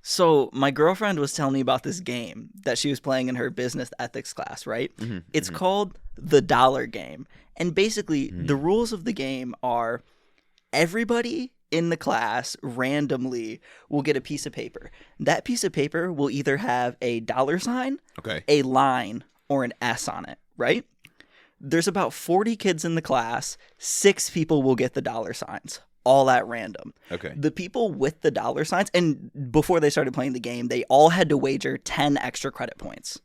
So my girlfriend was telling me about this game that she was playing in her business ethics class, right? It's called the dollar game. And basically the rules of the game are everybody in the class randomly will get a piece of paper. That piece of paper will either have a dollar sign, a line, or an S on it, right? There's about 40 kids in the class. 6 people will get the dollar signs. All at random. The people with the dollar signs, and before they started playing the game, they all had to wager 10 extra credit points.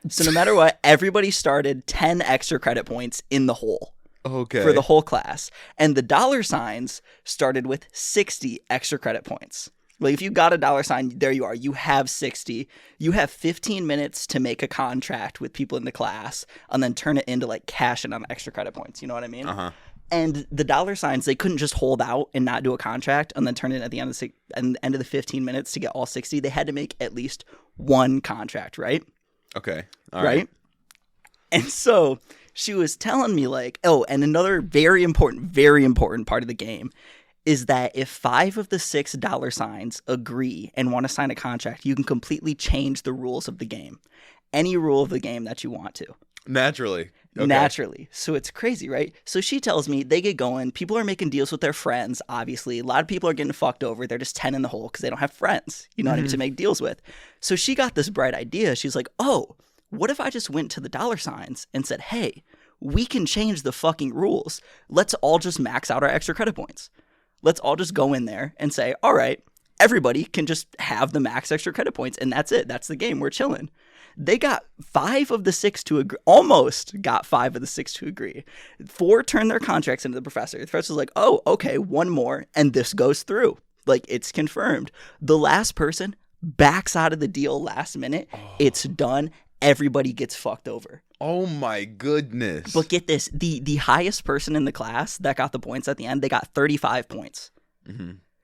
So no matter what, everybody started 10 extra credit points in the hole. For the whole class. And the dollar signs started with 60 extra credit points. Like if you got a dollar sign, there you are. You have 60. You have 15 minutes to make a contract with people in the class and then turn it into like cash in on extra credit points. You know what I mean? And the dollar signs, they couldn't just hold out and not do a contract and then turn it at the end of the 15 minutes to get all 60. They had to make at least one contract, right? All right. And so she was telling me like, oh, and another very important part of the game is that if 5 of the 6 dollar signs agree and want to sign a contract, you can completely change the rules of the game. Any rule of the game that you want to. Naturally. So it's crazy, right? So she tells me they get going. People are making deals with their friends, obviously. A lot of people are getting fucked over. They're just 10 in the hole because they don't have friends, you know what I mean, to make deals with. So she got this bright idea. She's like, oh, what if I just went to the dollar signs and said, hey, we can change the fucking rules. Let's all just max out our extra credit points. Let's all just go in there and say, all right, everybody can just have the max extra credit points, and that's it. That's the game. We're chilling. They got 5 of the 6 to agree. Almost got 5 of the 6 to agree. 4 turned their contracts into the professor. The professor's like, oh, okay, one more, and this goes through. Like, it's confirmed. The last person backs out of the deal last minute. It's done. Everybody gets fucked over. Oh, my goodness. But get this. The highest person in the class that got the points at the end, they got 35 points.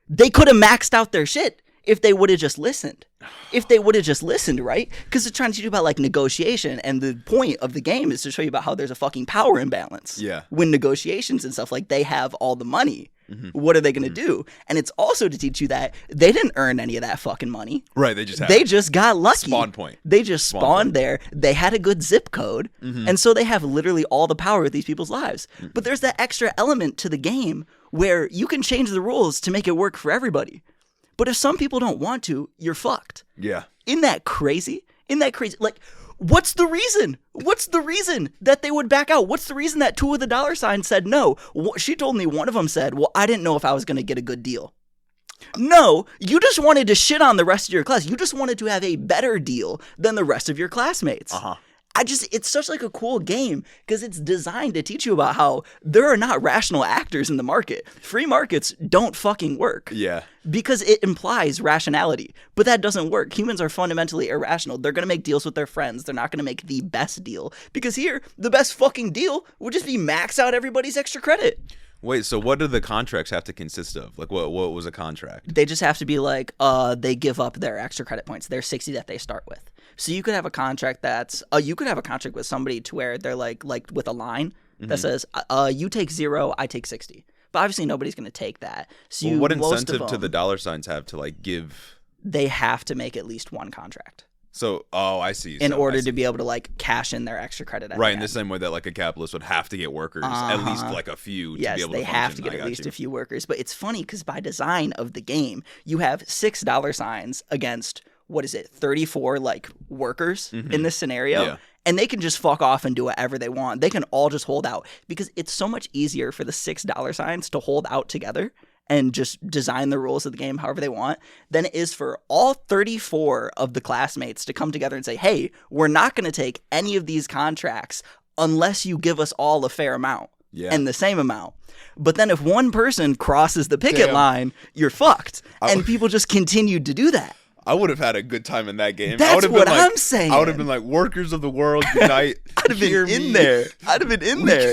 They could have maxed out their shit if they would have just listened. Right? Because they're trying to teach you about like negotiation, and the point of the game is to show you about how there's a fucking power imbalance. When negotiations and stuff, like they have all the money. What are they going to do? And it's also to teach you that they didn't earn any of that fucking money. Right, they just got lucky. Spawn point. They just spawned there. They had a good zip code, and so they have literally all the power with these people's lives. But there's that extra element to the game where you can change the rules to make it work for everybody. But if some people don't want to, you're fucked. Isn't that crazy? Like, what's the reason? What's the reason that they would back out? What's the reason that 2 of the dollar signs said no? She told me one of them said, well, I didn't know if I was going to get a good deal. No, you just wanted to shit on the rest of your class. You just wanted to have a better deal than the rest of your classmates. It's such like a cool game because it's designed to teach you about how there are not rational actors in the market. Free markets don't fucking work. Because it implies rationality, but that doesn't work. Humans are fundamentally irrational. They're going to make deals with their friends. They're not going to make the best deal because here, the best fucking deal would just be max out everybody's extra credit. Wait, so what do the contracts have to consist of? Like, what was a contract? They just have to be like, they give up their extra credit points. Their 60 that they start with. So you could have a contract with somebody to where they're like with a line that says, you take 0, I take 60. But obviously nobody's going to take that. So what incentive do the dollar signs have to like give? They have to make at least one contract. So, I see. In order to be able to like cash in their extra credit. Right, in the same way that like a capitalist would have to get workers, at least like a few to be able to function. Yes, they have to get at least a few workers. But it's funny because by design of the game, you have 6 dollar signs against, 34 like workers in this scenario. And they can just fuck off and do whatever they want. They can all just hold out because it's so much easier for the 6 dollar signs to hold out together and just design the rules of the game however they want than it is for all 34 of the classmates to come together and say, hey, we're not going to take any of these contracts unless you give us all a fair amount and the same amount. But then if one person crosses the picket line, you're fucked. And people just continued to do that. I would have had a good time in that game. That's what I'm saying. I would have been like, workers of the world unite. I'd have been in there.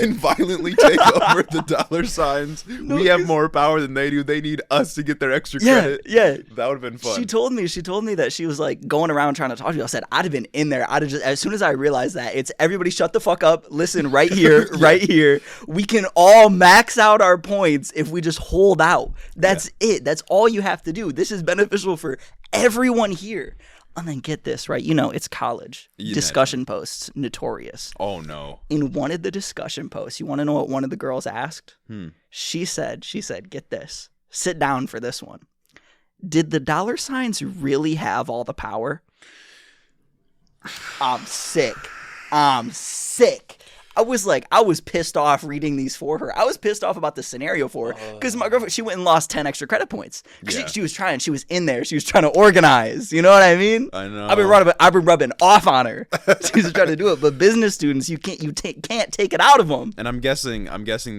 We can violently take over the dollar signs. We have more power than they do. They need us to get their extra credit. That would have been fun. She told me that she was like going around trying to talk to you. I said, I'd have been in there. I'd have just, as soon as I realized that, it's everybody shut the fuck up. Listen right here, right here. We can all max out our points if we just hold out. That's it. That's all you have to do. This is beneficial for everyone here. And then get this, right? It's college. Discussion posts, notorious. Oh, no. In one of the discussion posts, you want to know what one of the girls asked? She said, get this. Sit down for this one. Did the dollar signs really have all the power? I'm sick. I was pissed off reading these for her. I was pissed off about the scenario for her because my girlfriend, she went and lost 10 extra credit points. She was trying. She was in there. She was trying to organize. You know what I mean? I know. I've been rubbing off on her. She was trying to do it. But business students, you can't take it out of them. And I'm guessing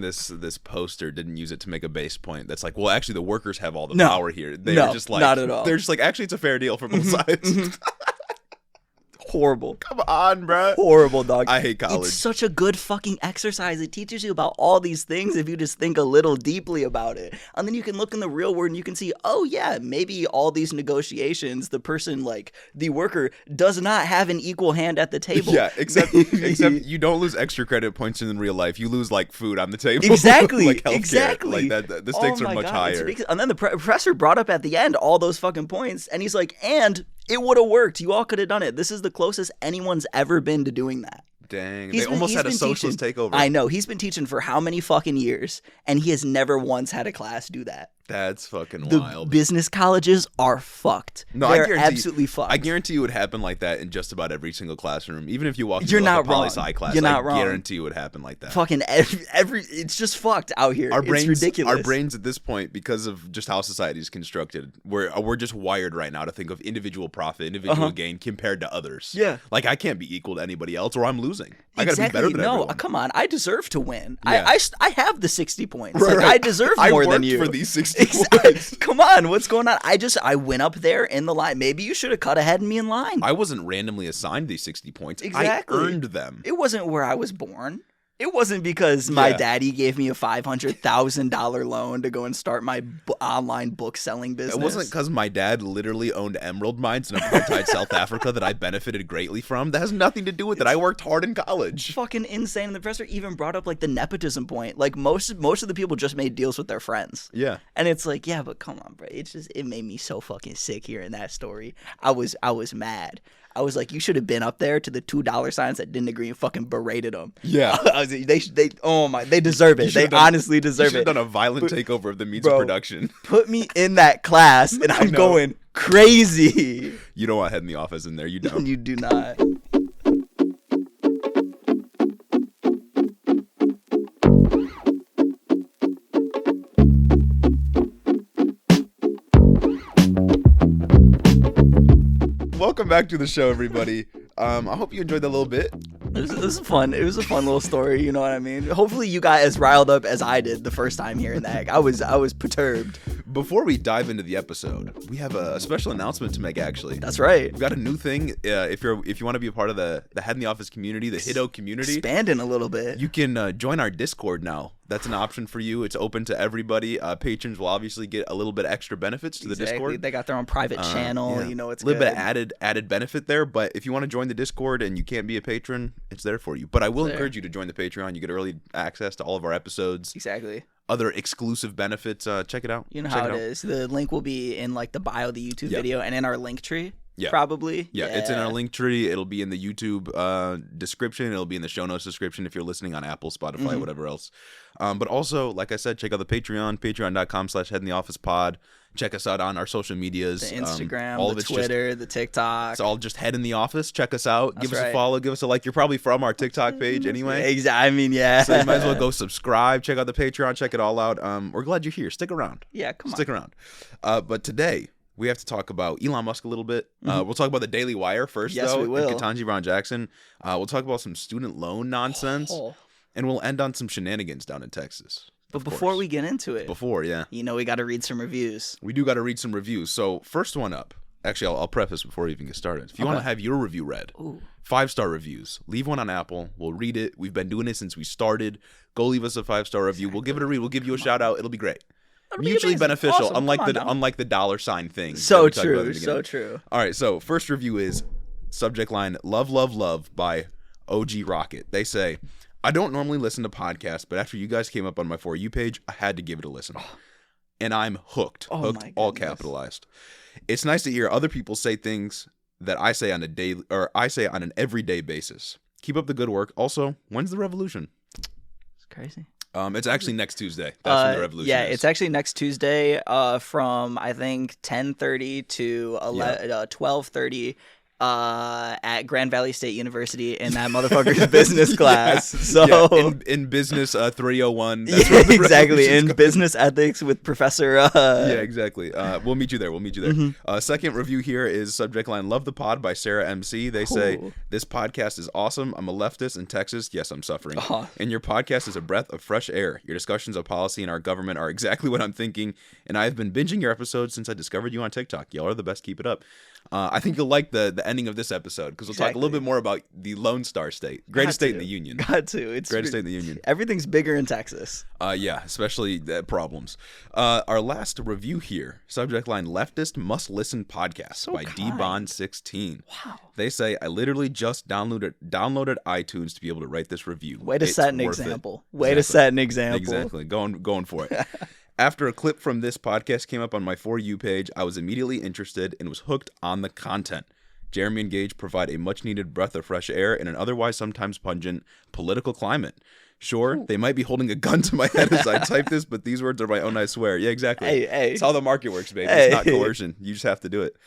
this poster didn't use it to make a base point. That's like, well, actually, the workers have all the power here. They're just like, not at all. They're just like, actually, it's a fair deal for both sides. Horrible. Come on, bro. Horrible, dog. I hate college. It's such a good fucking exercise. It teaches you about all these things if you just think a little deeply about it. And then you can look in the real world and you can see, oh yeah, maybe all these negotiations, the person, like the worker, does not have an equal hand at the table. Yeah, except you don't lose extra credit points in real life. You lose like food on the table. Exactly. Like healthcare. Exactly. Like that. The stakes are much higher. And then the professor brought up at the end all those fucking points, and he's like, and it would have worked. You all could have done it. This is the closest anyone's ever been to doing that. Dang. They almost had a socialist takeover. I know. He's been teaching for how many fucking years, and he has never once had a class do that. That's fucking the wild. Business colleges are fucked. No, they're absolutely fucked. I guarantee you it would happen like that in just about every single classroom. Even if you walk into a poli-sci class, You're not wrong. I guarantee it would happen like that. Fucking every it's just fucked out here. It's ridiculous. Our brains at this point, because of just how society is constructed, we're just wired right now to think of individual profit, individual gain compared to others. Yeah. Like I can't be equal to anybody else or I'm losing. I gotta be better than everyone. No, come on. I deserve to win. Yeah. I have the 60 points. Right, I deserve more than you. I worked for these 60 points. Come on, what's going on? I went up there in the line. Maybe you should have cut ahead of me in line. I wasn't randomly assigned these 60 points. Exactly. I earned them. It wasn't where I was born. It wasn't because my daddy gave me a $500,000 loan to go and start my online book selling business. It wasn't because my dad literally owned emerald mines in apartheid South Africa that I benefited greatly from. That has nothing to do with it. I worked hard in college. Fucking insane. And the professor even brought up like the nepotism point. Like most of the people just made deals with their friends. Yeah. And it's like, yeah, but come on, bro. It made me so fucking sick hearing that story. I was mad. I was like, you should have been up there to the $2 signs that didn't agree and fucking berated them. Yeah. They deserve it. They honestly deserve it. You should have done a violent takeover of the means of production. Put me in that class and I'm going crazy. You don't want head in the office in there. You don't. You do not. Welcome back to the show, everybody. I hope you enjoyed that little bit. It was fun. It was a fun little story. You know what I mean? Hopefully, you got as riled up as I did the first time hearing that. I was perturbed. Before we dive into the episode, we have a special announcement to make. Actually, that's right. We've got a new thing. If you want to be a part of the Head in the Office community, the Hiddo community, expanding a little bit, you can join our Discord now. That's an option for you. It's open to everybody. Patrons will obviously get a little bit extra benefits to the Discord. They got their own private channel. Yeah. You know, it's a little bit of added benefit there. But if you want to join the Discord and you can't be a patron, it's there for you. But I will encourage you to join the Patreon. You get early access to all of our episodes. Exactly. Other exclusive benefits. Check it out. You know how it is. The link will be in like the bio of the YouTube video and in our link tree. Yeah. Probably. Yeah, it's in our link tree. It'll be in the YouTube description. It'll be in the show notes description if you're listening on Apple, Spotify, whatever else. But also, like I said, check out the Patreon, patreon.com/headintheofficepod. Check us out on our social medias. The Instagram, the Twitter, the TikTok. It's all just Head in the Office. Check us out. Give us a follow. Give us a like. You're probably from our TikTok page anyway. Exactly. I mean, yeah. So you might as well go subscribe. Check out the Patreon. Check it all out. We're glad you're here. Stick around. Yeah, come on. Stick around. But today, we have to talk about Elon Musk a little bit. We'll talk about the DailyWire first, yes, though. We will. And Ketanji Brown Jackson. We'll talk about some student loan nonsense. And we'll end on some shenanigans down in Texas. But before we get into it. You know, we got to read some reviews. We do got to read some reviews. So, first one up. Actually, I'll preface before we even get started. If you want to have your review read, 5-star reviews. Leave one on Apple. We'll read it. We've been doing it since we started. Go leave us a 5-star review. We'll give it a read. We'll give you a shout out. It'll be great. Mutually beneficial, awesome. unlike the dollar sign thing. So true, so true. All right, so first review is subject line "Love, Love, Love" by OG Rocket. They say, "I don't normally listen to podcasts, but after you guys came up on my For You page, I had to give it a listen, and I'm hooked. Hooked, all capitalized. It's nice to hear other people say things that I say on an everyday basis. Keep up the good work. Also, when's the revolution? It's crazy. It's actually next Tuesday. That's when the revolution yeah, is. it's actually next Tuesday from, I think, 10:30 to 12:30 at Grand Valley State University in that motherfucker's business class. So in business 301. That's exactly, in business ethics with Professor. Yeah, exactly. We'll meet you there. Mm-hmm. Second review here is subject line "Love the Pod" by Sarah MC. They say, "This podcast is awesome. I'm a leftist in Texas. Yes, I'm suffering. And your podcast is a breath of fresh air. Your discussions of policy and our government are exactly what I'm thinking. And I've been binging your episodes since I discovered you on TikTok. Y'all are the best. Keep it up." I think you'll like the ending of this episode because we'll talk a little bit more about the Lone Star State, greatest state in the union. Got to. It's greatest state in the union. Everything's bigger in Texas. Yeah, especially problems. Our last review here, subject line "Leftist Must Listen Podcast" by DBond16. Wow. They say, "I literally just downloaded iTunes to be able to write this review. Way to set an example. Way to set an example. Exactly. Going for it." After a clip from this podcast came up on my For You page, I was immediately interested and was hooked on the content. Jeremy and Gage provide a much-needed breath of fresh air in an otherwise sometimes pungent political climate. Sure, they might be holding a gun to my head as I type this, but these words are my own, I swear. Yeah, exactly. Hey. It's how the market works, baby. It's not coercion. You just have to do it.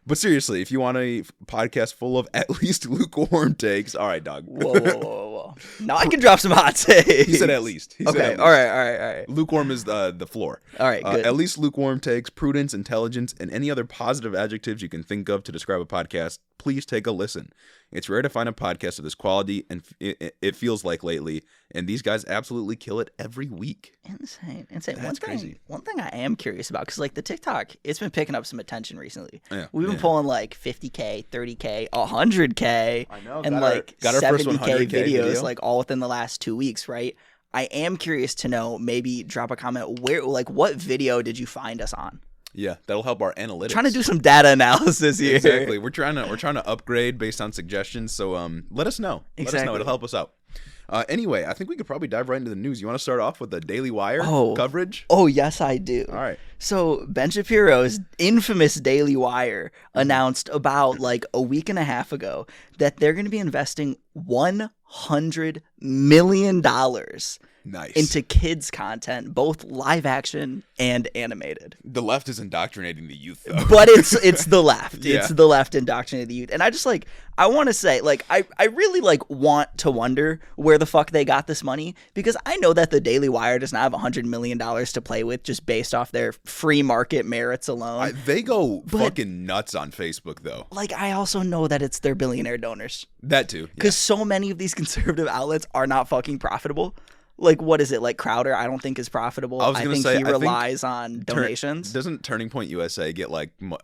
But seriously, if you want a podcast full of at least lukewarm takes, all right, dog. Whoa. Now I can drop some hot takes. He said at least. Okay, all right. Lukewarm is the floor. All right, good. At least lukewarm takes, prudence, intelligence, and any other positive adjectives you can think of to describe a podcast. Please take a listen. It's rare to find a podcast of this quality, and it feels like lately, and these guys absolutely kill it every week. Insane. That's crazy. One thing I am curious about, because like the TikTok, it's been picking up some attention recently. Yeah, We've been pulling like 50K, 30K, 100K, I know, and got our first 70K videos video. like all within the last 2 weeks, right? I am curious to know, maybe drop a comment, what video did you find us on? Yeah, that'll help our analytics. Trying to do some data analysis here. Exactly. We're trying to upgrade based on suggestions. So let us know. Exactly. Let us know. It'll help us out. Anyway, I think we could probably dive right into the news. You want to start off with the DailyWire coverage? Oh, yes, I do. All right. So Ben Shapiro's infamous DailyWire announced about like a week and a half ago that they're going to be investing $100 million into kids content, both live action and animated. The left is indoctrinating the youth, though. But it's the left. Yeah. It's the left indoctrinating the youth. And I just I want to say, I really want to wonder where the fuck they got this money, because I know that the Daily Wire does not have $100 million to play with just based off their free market merits alone. They go fucking nuts on Facebook, though. I also know that it's their billionaire donors. That too. Because so many of these conservative outlets are not fucking profitable. What is it? Crowder, I don't think is profitable. I think he relies on donations. Doesn't Turning Point USA get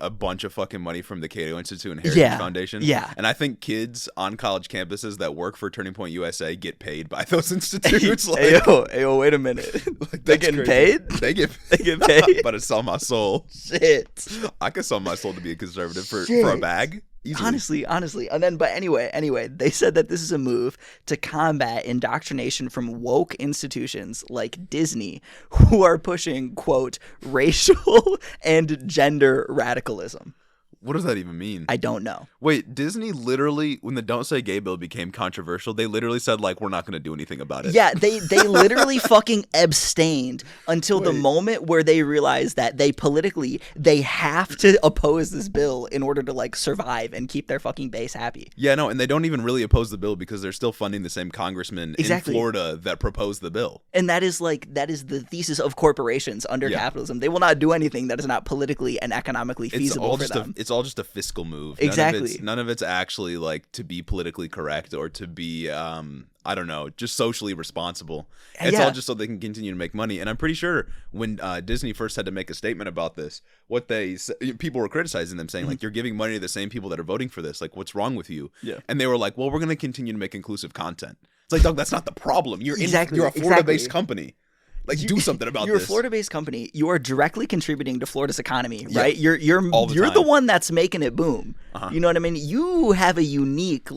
a bunch of fucking money from the Cato Institute and Heritage Foundation? Yeah. And I think kids on college campuses that work for Turning Point USA get paid by those institutes. Ayo, wait a minute. They getting paid? They get paid? I'm about to sell my soul. Shit. I could sell my soul to be a conservative for a bag. Easily. Honestly. And then, but anyway, they said that this is a move to combat indoctrination from woke institutions like Disney, who are pushing, quote, racial and gender radicalism. What does that even mean? I don't know. Wait, Disney literally, when the Don't Say Gay bill became controversial, they literally said, we're not going to do anything about it. Yeah, they literally fucking abstained until the moment where they realized that they have to oppose this bill in order to, survive and keep their fucking base happy. Yeah, no, and they don't even really oppose the bill because they're still funding the same congressman in Florida that proposed the bill. And that is the thesis of corporations under capitalism. They will not do anything that is not politically and economically feasible for them. It's all just a fiscal move. Exactly. None of it's actually to be politically correct or to be I don't know, just socially responsible. It's all just so they can continue to make money. And I'm pretty sure when Disney first had to make a statement about this, people were criticizing them, saying you're giving money to the same people that are voting for this. What's wrong with you? Yeah. And they were like, well, we're going to continue to make inclusive content. It's dog, that's not the problem. You're a Florida-based company. Do something about this. You're a Florida-based company. You are directly contributing to Florida's economy, right? You're the one that's making it boom. Uh-huh. You know what I mean? You have a unique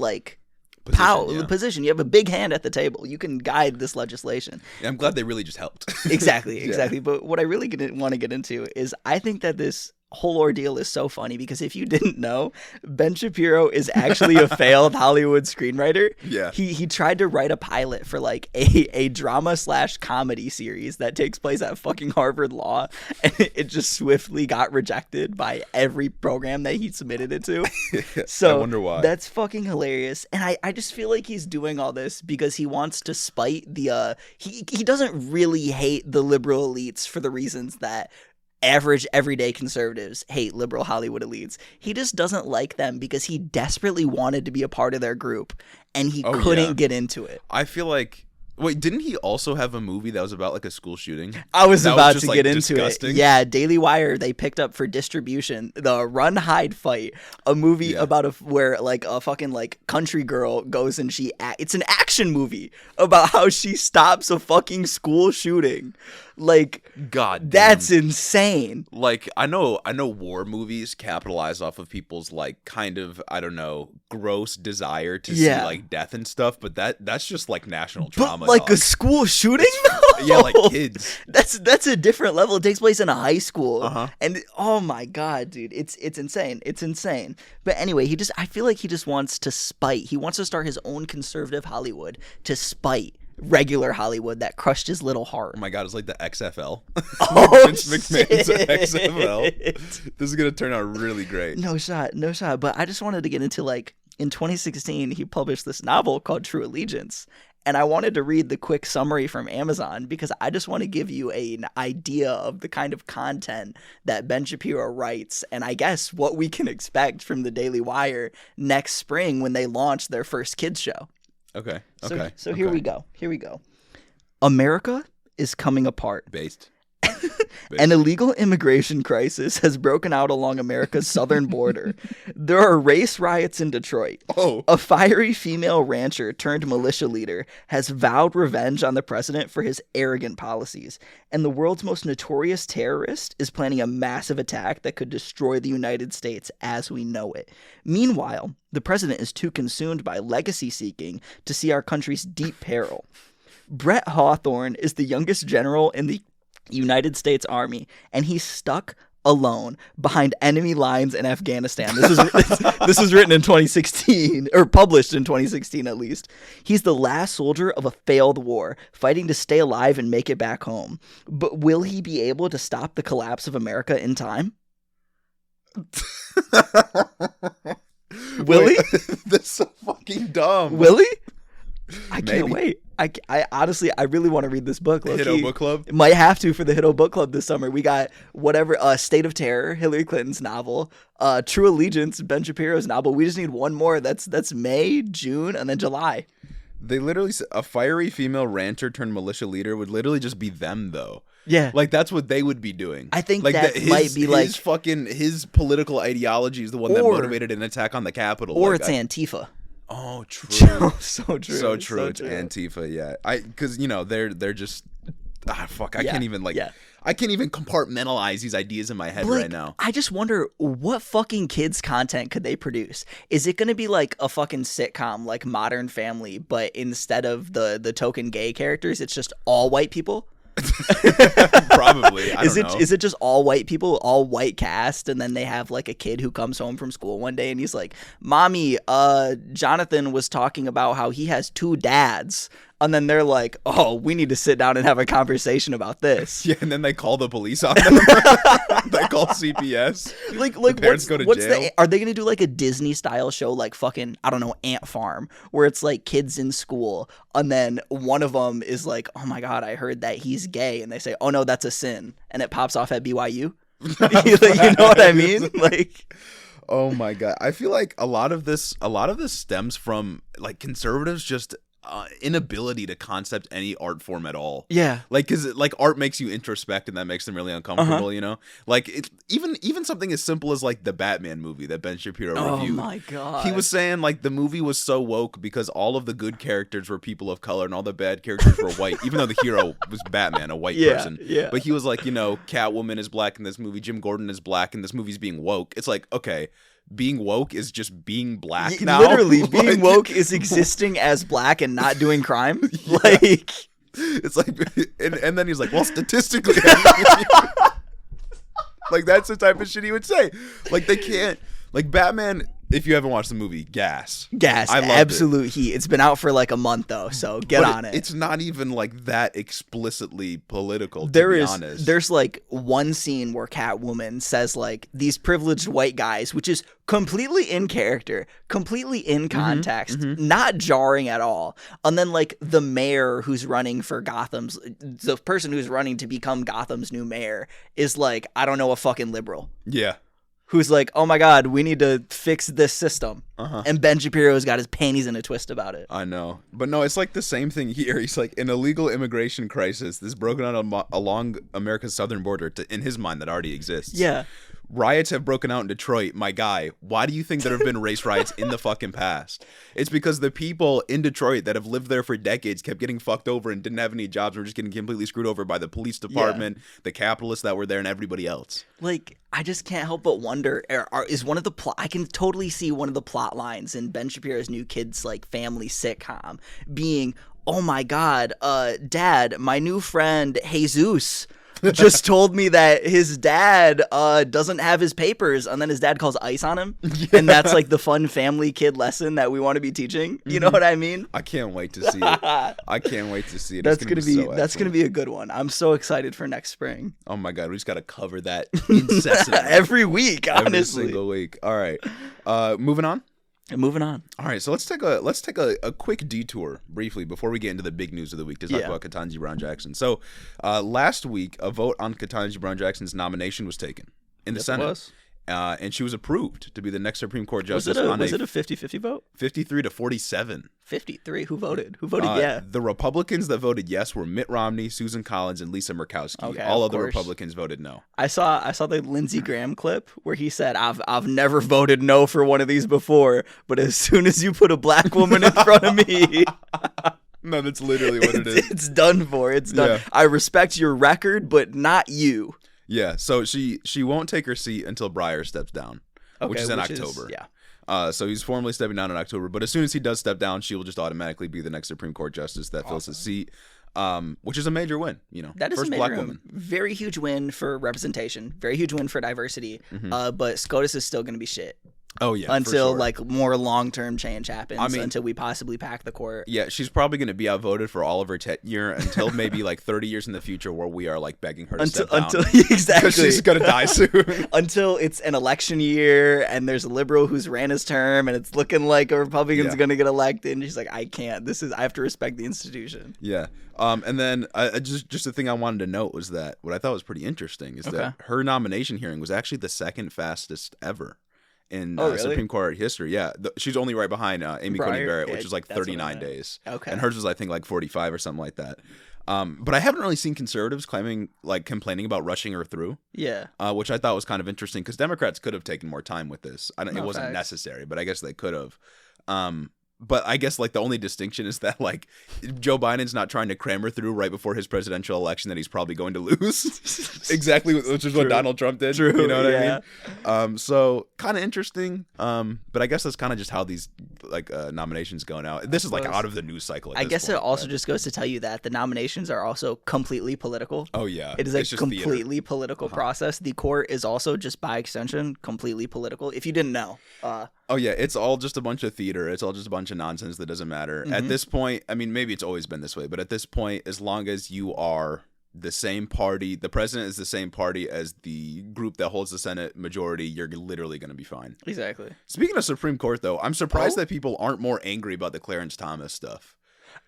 position. You have a big hand at the table. You can guide this legislation. Yeah, I'm glad they really just helped. Exactly. But what I really want to get into is I think that this whole ordeal is so funny because if you didn't know, Ben Shapiro is actually a failed Hollywood screenwriter. Yeah. He tried to write a pilot for like a drama/comedy series that takes place at fucking Harvard Law, and it just swiftly got rejected by every program that he submitted it to. So I wonder why. That's fucking hilarious. And I just feel like he's doing all this because he wants to spite the he doesn't really hate the liberal elites for the reasons that average everyday conservatives hate liberal Hollywood elites. He just doesn't like them because he desperately wanted to be a part of their group and he couldn't get into it. I feel like wait, didn't he also have a movie that was about like a school shooting? I was about to like, get into disgusting? it. Yeah, DailyWire, they picked up for distribution the Run, Hide, Fight, a movie about where like a fucking like country girl goes and it's an action movie about how she stops a fucking school shooting. Like, God, that's insane. Like, I know war movies capitalize off of people's like kind of, I don't know, gross desire to see like death and stuff, but that's just like national trauma. But like a school shooting? Yeah, like kids. That's a different level. It takes place in a high school. And oh my god, dude, it's insane. It's insane. But anyway, I feel like he just wants to spite. He wants to start his own conservative Hollywood to spite regular Hollywood that crushed his little heart. Oh my god, it's like the XFL. Oh, Vince McMahon's XFL. This is gonna turn out really great. No shot. But I just wanted to get into like in 2016 he published this novel called True Allegiance. And I wanted to read the quick summary from Amazon because I just want to give you an idea of the kind of content that Ben Shapiro writes and I guess what we can expect from the Daily Wire next spring when they launch their first kids show. Okay. So here we go. America is coming apart. Based. An illegal immigration crisis has broken out along America's southern border. There are race riots in Detroit. Oh. A fiery female rancher turned militia leader has vowed revenge on the president for his arrogant policies. And the world's most notorious terrorist is planning a massive attack that could destroy the United States as we know it. Meanwhile, the president is too consumed by legacy seeking to see our country's deep peril. Brett Hawthorne is the youngest general in the United States Army, and he's stuck alone behind enemy lines in Afghanistan. This was written in 2016, or published in 2016 at least. He's the last soldier of a failed war, fighting to stay alive and make it back home. But will he be able to stop the collapse of America in time? Will he? That's so fucking dumb. Will he? I can't wait. I honestly, I really want to read this book. Hiddo Book Club? Might have to for the Hiddo Book Club this summer. We got State of Terror, Hillary Clinton's novel, True Allegiance, Ben Shapiro's novel. We just need one more. That's May, June, and then July. They literally said a fiery female rancher turned militia leader would literally just be them, though. Yeah. Like, that's what they would be doing. I think like might be like... his political ideology is the one that motivated an attack on the Capitol. Or it's Antifa. Oh, true. So true. So true. It's Antifa, yeah. Because, they're just... I can't even, I can't even compartmentalize these ideas in my head right now. I just wonder, what fucking kids content could they produce? Is it going to be like a fucking sitcom like Modern Family, but instead of the token gay characters, it's just all white people? Probably. I don't know. Is it just all white people, all white cast, and then they have like a kid who comes home from school one day and he's like, "Mommy, Jonathan was talking about how he has 2 dads." And then they're like, "Oh, we need to sit down and have a conversation about this." Yeah, and then they call the police on them. They call CPS. Like the parents go to jail. Are they gonna do like a Disney style show, like fucking, I don't know, Ant Farm, where it's like kids in school, and then one of them is like, "Oh my god, I heard that he's gay," and they say, "Oh no, that's a sin," and it pops off at BYU. You know what I mean? Like. Oh my god, I feel like a lot of this stems from like conservatives just inability to concept any art form at all. Yeah, like because like art makes you introspect and that makes them really uncomfortable. You know, like it, even something as simple as like the Batman movie that Ben Shapiro reviewed. Oh my god, he was saying like the movie was so woke because all of the good characters were people of color and all the bad characters were white, even though the hero was Batman, a white person. Yeah, but he was like, Catwoman is black in this movie, Jim Gordon is black, and this movie's being woke. It's like, okay, being woke is just being black now. Literally, being woke is existing as black and not doing crime. Yeah. Like, it's like, and then he's like, well, statistically. Like, that's the type of shit he would say. Like, they can't. Like, Batman, if you haven't watched the movie, gas. I loved absolute heat. It's been out for like a month, though, so get on it. It's not even, like, that explicitly political, to be honest. There's, like, one scene where Catwoman says, like, these privileged white guys, which is completely in character, completely in context, not jarring at all. And then, like, the mayor who's running for the person who's running to become Gotham's new mayor is, like, I don't know, a fucking liberal. Yeah. Who's like, oh my God, we need to fix this system. And Ben Shapiro's got his panties in a twist about it. I know. But no, it's like the same thing here. He's like, an illegal immigration crisis that's broken out along America's southern border, in his mind, that already exists. Yeah. Riots have broken out in Detroit. My guy, why do you think there have been race riots in the fucking past? It's because the people in Detroit that have lived there for decades kept getting fucked over and didn't have any jobs, were just getting completely screwed over by the police department, the capitalists that were there, and everybody else. Like, I just can't help but wonder, is one of the I can totally see one of the plot lines in Ben Shapiro's new kids, like, family sitcom being, oh my God, Dad, my new friend Jesus just told me that his dad doesn't have his papers, and then his dad calls ICE on him. And that's like the fun family kid lesson that we want to be teaching. You know what I mean? I can't wait to see it. I can't wait to see it. That's gonna be a good one. I'm so excited for next spring. Oh my God, we just gotta cover that incessantly. Every week, honestly. Every single week. All right. Moving on. And moving on. All right, so let's take a quick detour briefly before we get into the big news of the week to talk about Ketanji Brown Jackson. So last week, a vote on Ketanji Brown Jackson's nomination was taken in the Senate. And she was approved to be the next Supreme Court justice. Was it a 50-50 vote? 53 to 47. 53? Who voted? Who voted yeah? The Republicans that voted yes were Mitt Romney, Susan Collins, and Lisa Murkowski. Okay, all other Republicans voted no. I saw the Lindsey Graham clip where he said, I've never voted no for one of these before, but as soon as you put a black woman in front of me... No, that's literally what it is. It's done for. It's done. Yeah. I respect your record, but not you. Yeah, so she won't take her seat until Breyer steps down, which is in October. So he's formally stepping down in October, but as soon as he does step down, she will just automatically be the next Supreme Court justice that fills his seat, which is a major win. You know, that is first a major black woman. Very huge win for representation. Very huge win for diversity. But SCOTUS is still going to be shit. Oh yeah, until for sure. Like more long-term change happens. I mean, until we possibly pack the court. Yeah, she's probably going to be outvoted for all of her tenure until maybe like 30 years in the future, where we are like begging her to step down. Exactly, she's going to die soon. Until it's an election year and there's a liberal who's ran his term and it's looking like a Republican's going to get elected, and she's like, I can't. I have to respect the institution. Yeah. And then just the thing I wanted to note was that what I thought was pretty interesting is that her nomination hearing was actually the second fastest ever in really? Supreme Court history. Yeah, she's only right behind Amy Coney Barrett, which is like 39 days. Okay, and hers was I think like 45 or something like that. But I haven't really seen conservatives complaining about rushing her through. Yeah, which I thought was kind of interesting because Democrats could have taken more time with this. It wasn't necessary, but I guess they could have. But I guess like the only distinction is that like Joe Biden's not trying to cram her through right before his presidential election that he's probably going to lose. Exactly, which is what Donald Trump did. True, you know what I mean? So kind of interesting. But I guess that's kind of just how these nominations go now. This is like out of the news cycle. I guess it also just goes to tell you that the nominations are also completely political. Oh yeah, it is a completely political process. The court is also just by extension completely political. If you didn't know. Oh yeah, it's all just a bunch of theater. It's all just a bunch of nonsense that doesn't matter. At this point, I mean, maybe it's always been this way, but at this point, as long as you are the same party, the president is the same party as the group that holds the Senate majority, you're literally going to be fine. Exactly. Speaking of Supreme Court, though, I'm surprised that people aren't more angry about the Clarence Thomas stuff.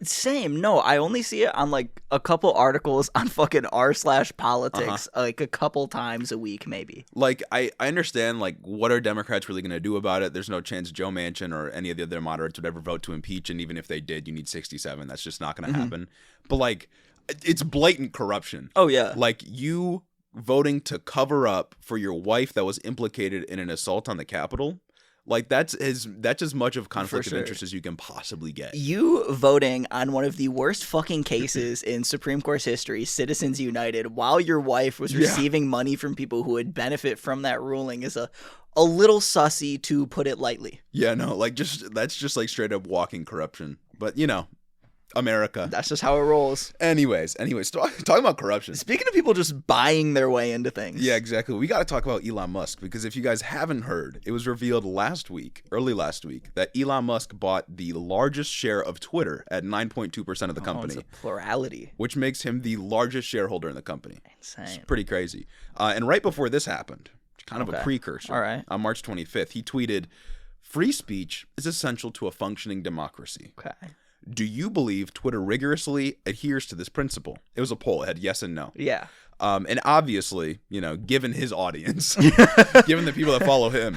Same. No, I only see it on like a couple articles on fucking r/politics like a couple times a week, maybe. Like I understand like what are Democrats really going to do about it? There's no chance Joe Manchin or any of the other moderates would ever vote to impeach, and even if they did, you need 67. That's just not going to happen. But like it's blatant corruption. Oh yeah. Like you voting to cover up for your wife that was implicated in an assault on the Capitol. Like that's as much of conflict of interest as you can possibly get. You voting on one of the worst fucking cases in Supreme Court history, Citizens United, while your wife was receiving money from people who would benefit from that ruling is a little sussy, to put it lightly. Yeah, no, like that's just like straight up walking corruption. But you know, America. That's just how it rolls. Anyways, talking about corruption. Speaking of people just buying their way into things. Yeah, exactly. We got to talk about Elon Musk, because if you guys haven't heard, it was revealed early last week, that Elon Musk bought the largest share of Twitter at 9.2% of the company. It's a plurality. Which makes him the largest shareholder in the company. Insane. It's pretty crazy. And right before this happened, kind of a precursor, all right, on March 25th, he tweeted, "Free speech is essential to a functioning democracy. Okay. Do you believe Twitter rigorously adheres to this principle?" It was a poll. It had yes and no. Yeah. And obviously, given his audience, given the people that follow him,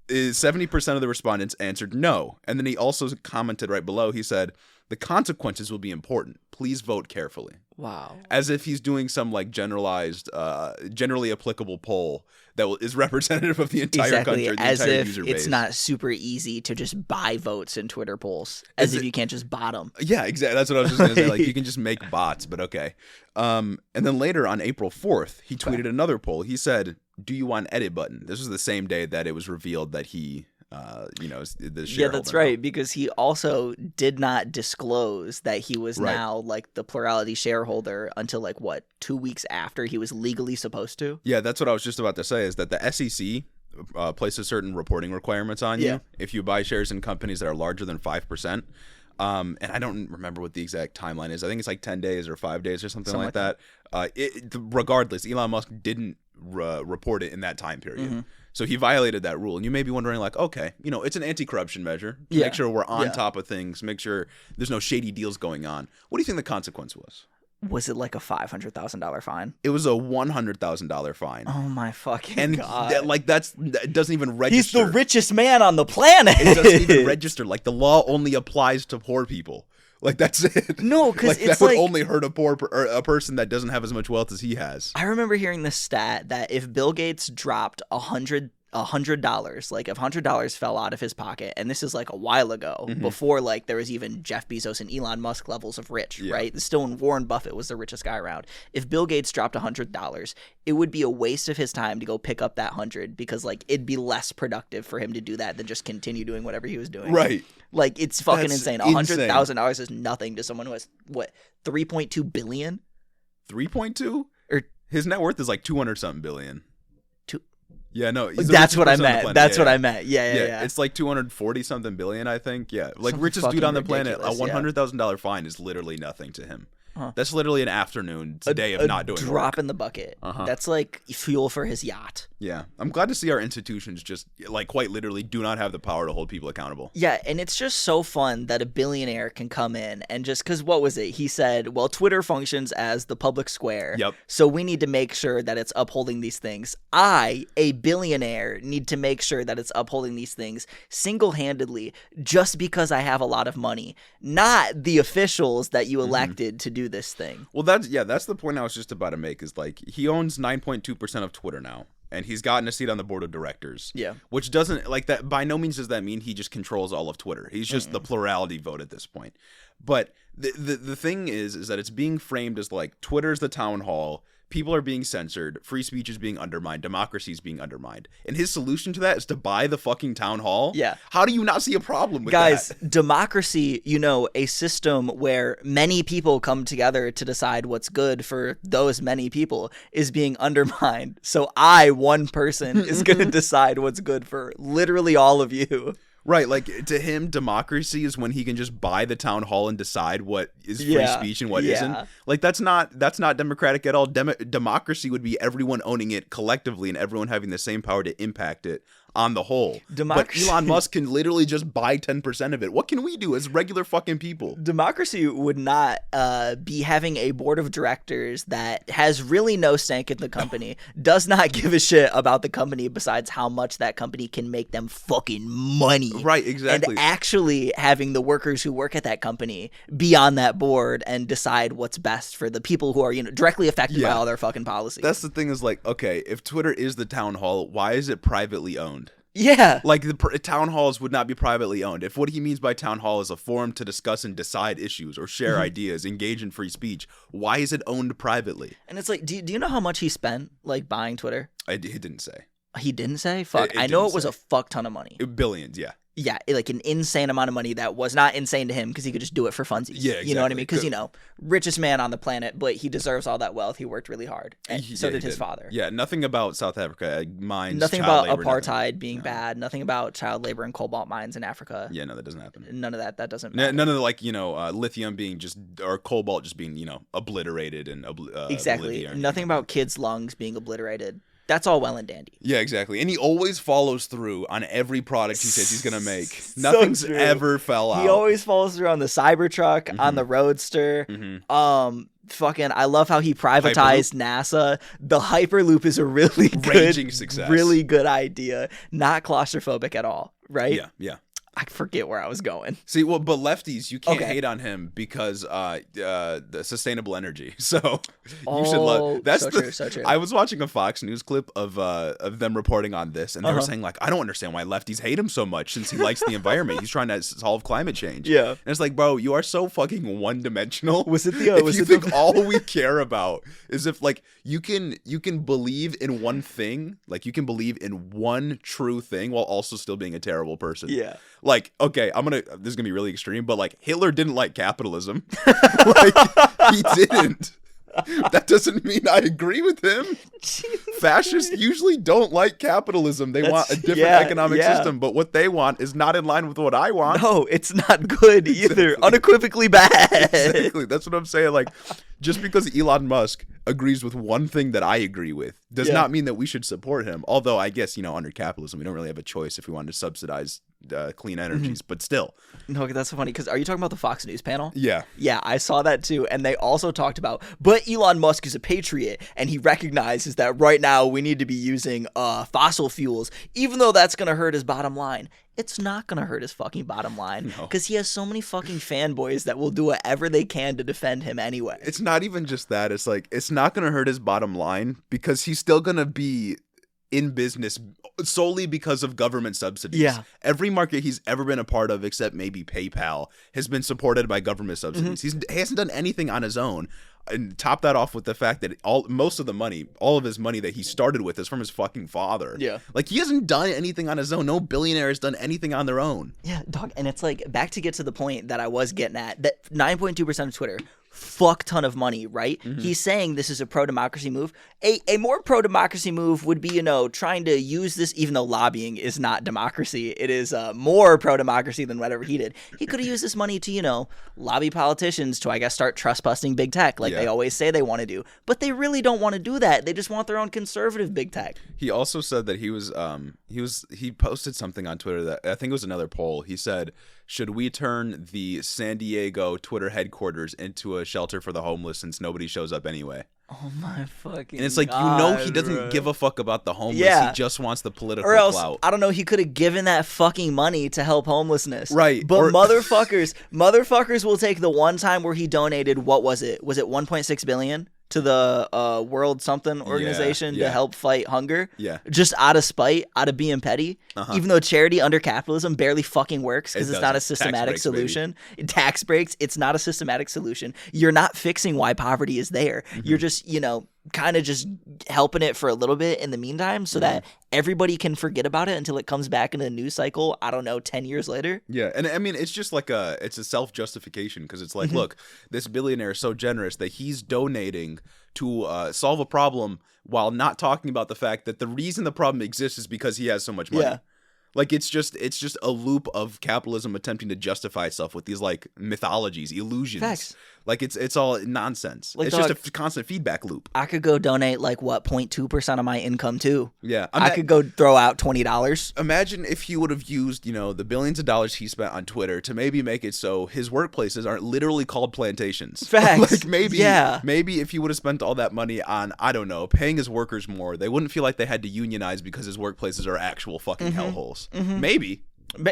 70% of the respondents answered no. And then he also commented right below, he said, "The consequences will be important. Please vote carefully." Wow. As if he's doing some generally applicable poll that is representative of the entire country, the as entire if user base. It's not super easy to just buy votes in Twitter polls. As if you can't just bot them. Yeah, exactly. That's what I was just going to say. Like, you can just make bots, but okay. And then later on April 4th, he tweeted another poll. He said, "Do you want an edit button?" This was the same day that it was revealed that he... the shareholder. Yeah, that's right, because he also did not disclose that he was now like the plurality shareholder until 2 weeks after he was legally supposed to. Yeah, that's what I was just about to say, is that the SEC places certain reporting requirements on you if you buy shares in companies that are larger than 5%. And I don't remember what the exact timeline is. I think it's like 10 days or 5 days or something like that. Regardless, Elon Musk didn't report it in that time period. Mm-hmm. So he violated that rule. And you may be wondering, okay, it's an anti-corruption measure to make sure we're on top of things, make sure there's no shady deals going on. What do you think the consequence was? Was it like a $500,000 fine? It was a $100,000 fine. Oh my fucking God. That doesn't even register. He's the richest man on the planet. It doesn't even register. The law only applies to poor people. That's it. No, because that would only hurt a person that doesn't have as much wealth as he has. I remember hearing this stat that if Bill Gates dropped $100, if $100 fell out of his pocket, and this is a while ago, before there was even Jeff Bezos and Elon Musk levels of rich, right? Still when Warren Buffett was the richest guy around. If Bill Gates dropped $100, it would be a waste of his time to go pick up that 100, because it'd be less productive for him to do that than just continue doing whatever he was doing. Right. It's fucking insane. $100,000 is nothing to someone who has what, 3.2 billion? 3.2? Or his net worth is 200 something billion. Yeah, no. That's what I meant. That's what I meant. Yeah. It's 240 something billion, I think. Yeah. Richest dude on the planet. A $100,000 fine is literally nothing to him. Huh. That's literally an afternoon's day of not doing work. A drop in the bucket. That's fuel for his yacht. Yeah. I'm glad to see our institutions just, quite literally do not have the power to hold people accountable. Yeah, and it's just so fun that a billionaire can come in and just, because what was it? He said, well, Twitter functions as the public square. Yep. So we need to make sure that it's upholding these things. I, a billionaire, need to make sure that it's upholding these things single-handedly just because I have a lot of money, not the officials that you elected to do this thing. Well, that's the point I was just about to make, is he owns 9.2% of Twitter now, and he's gotten a seat on the board of directors. Yeah. Which doesn't, that by no means does that mean he just controls all of Twitter. He's just the plurality vote at this point. But the thing is that it's being framed as Twitter's the town hall, people are being censored, free speech is being undermined, democracy is being undermined. And his solution to that is to buy the fucking town hall? Yeah. How do you not see a problem with that? Guys, that? Democracy, a system where many people come together to decide what's good for those many people, is being undermined. So one person, is going to decide what's good for literally all of you. Right, to him, democracy is when he can just buy the town hall and decide what is free speech and what isn't. That's not democratic at all. Democracy would be everyone owning it collectively and everyone having the same power to impact it on the whole. But Elon Musk can literally just buy 10% of it. What can we do as regular fucking people? Democracy would not be having a board of directors that has really no stake in the company, does not give a shit about the company besides how much that company can make them fucking money. Right, exactly. And actually having the workers who work at that company be on that board and decide what's best for the people who are directly affected by all their fucking policies. That's the thing, is okay, if Twitter is the town hall, why is it privately owned? Yeah. The town halls would not be privately owned. If what he means by town hall is a forum to discuss and decide issues or share ideas, engage in free speech, why is it owned privately? And it's do you know how much he spent buying Twitter? He didn't say. He didn't say? Fuck. I know it was a fuck ton of money. Billions, yeah. Yeah, like an insane amount of money that was not insane to him because he could just do it for funsies. Yeah, exactly. You know what I mean? Because, richest man on the planet, but he deserves all that wealth. He worked really hard. And so did his father. Yeah, nothing about South Africa minds nothing child about labor, apartheid being bad. Nothing about child labor and cobalt mines in Africa. Yeah, no, that doesn't happen. None of that. That doesn't matter. None of the, lithium being or cobalt just being, obliterated and exactly. Nothing about kids' lungs being obliterated. That's all well and dandy. Yeah, exactly. And he always follows through on every product he says he's going to make. Nothing's ever fell out. He always follows through on the Cybertruck, on the Roadster. I love how he privatized NASA. The Hyperloop is a really raging success. Really good idea. Not claustrophobic at all, right? Yeah. I forget where I was going. See, well, but lefties, you can't hate on him because the sustainable energy. So you should love. That's so true. I was watching a Fox News clip of them reporting on this, and they were saying I don't understand why lefties hate him so much since he likes the environment. He's trying to solve climate change. Yeah, and it's like, bro, you are so fucking one-dimensional. Was it the? If you think all we care about is if you can believe in one thing, you can believe in one true thing while also still being a terrible person. Yeah. Okay, this is gonna be really extreme, but Hitler didn't like capitalism. He didn't. That doesn't mean I agree with him. Fascists usually don't like capitalism. They want a different economic system, but what they want is not in line with what I want. No, it's not good either. Exactly. Unequivocally bad. Exactly. That's what I'm saying. Just because Elon Musk agrees with one thing that I agree with does not mean that we should support him. Although I guess, under capitalism, we don't really have a choice if we wanted to subsidize clean energies, but still. No, that's so funny because are you talking about the Fox News panel? Yeah. Yeah, I saw that too. And they also talked about, but Elon Musk is a patriot and he recognizes that right now we need to be using fossil fuels, even though that's going to hurt his bottom line. It's not going to hurt his fucking bottom line because he has so many fucking fanboys that will do whatever they can to defend him anyway. It's not even just that. It's it's not going to hurt his bottom line because he's still going to be in business solely because of government subsidies. Yeah. Every market he's ever been a part of, except maybe PayPal, has been supported by government subsidies. He hasn't done anything on his own. And top that off with the fact that most of the money, all of his money that he started with is from his fucking father. Yeah. He hasn't done anything on his own. No billionaire has done anything on their own. Yeah, dog. And it's back to get to the point that I was getting at, that 9.2% of Twitter, fuck ton of money, right? He's saying this is a pro-democracy move. A more pro-democracy move would be, trying to use this, even though lobbying is not democracy. It is more pro-democracy than whatever he did. He could have used this money to, lobby politicians to, I guess, start trust-busting big tech they always say they want to do. But they really don't want to do that. They just want their own conservative big tech. He also said that he posted something on Twitter that I think it was another poll. He said, should we turn the San Diego Twitter headquarters into a shelter for the homeless since nobody shows up anyway? Oh my fucking And it's God, he doesn't give a fuck about the homeless. Yeah. He just wants the political or else, clout. I don't know, he could have given that fucking money to help homelessness. Right. But motherfuckers will take the one time where he donated, what was it? Was it 1.6 billion? To the World Something organization to help fight hunger. Yeah. Just out of spite, out of being petty. Even though charity under capitalism barely fucking works because it's not a systematic solution. Tax breaks, it's not a systematic solution. You're not fixing why poverty is there. You're just, kind of just helping it for a little bit in the meantime so that everybody can forget about it until it comes back in a news cycle, I don't know, 10 years later. Yeah, and I mean, it's just it's a self-justification because it's look, this billionaire is so generous that he's donating to solve a problem while not talking about the fact that the reason the problem exists is because he has so much money. Yeah. It's just a loop of capitalism attempting to justify itself with these mythologies, illusions. Facts. It's all nonsense. It's just a constant feedback loop. I could go donate 0.2% of my income too. Yeah. I could go throw out $20. Imagine if he would have used, the billions of dollars he spent on Twitter to maybe make it so his workplaces aren't literally called plantations. Facts. Maybe if he would have spent all that money on, I don't know, paying his workers more, they wouldn't feel like they had to unionize because his workplaces are actual fucking hellholes. Maybe.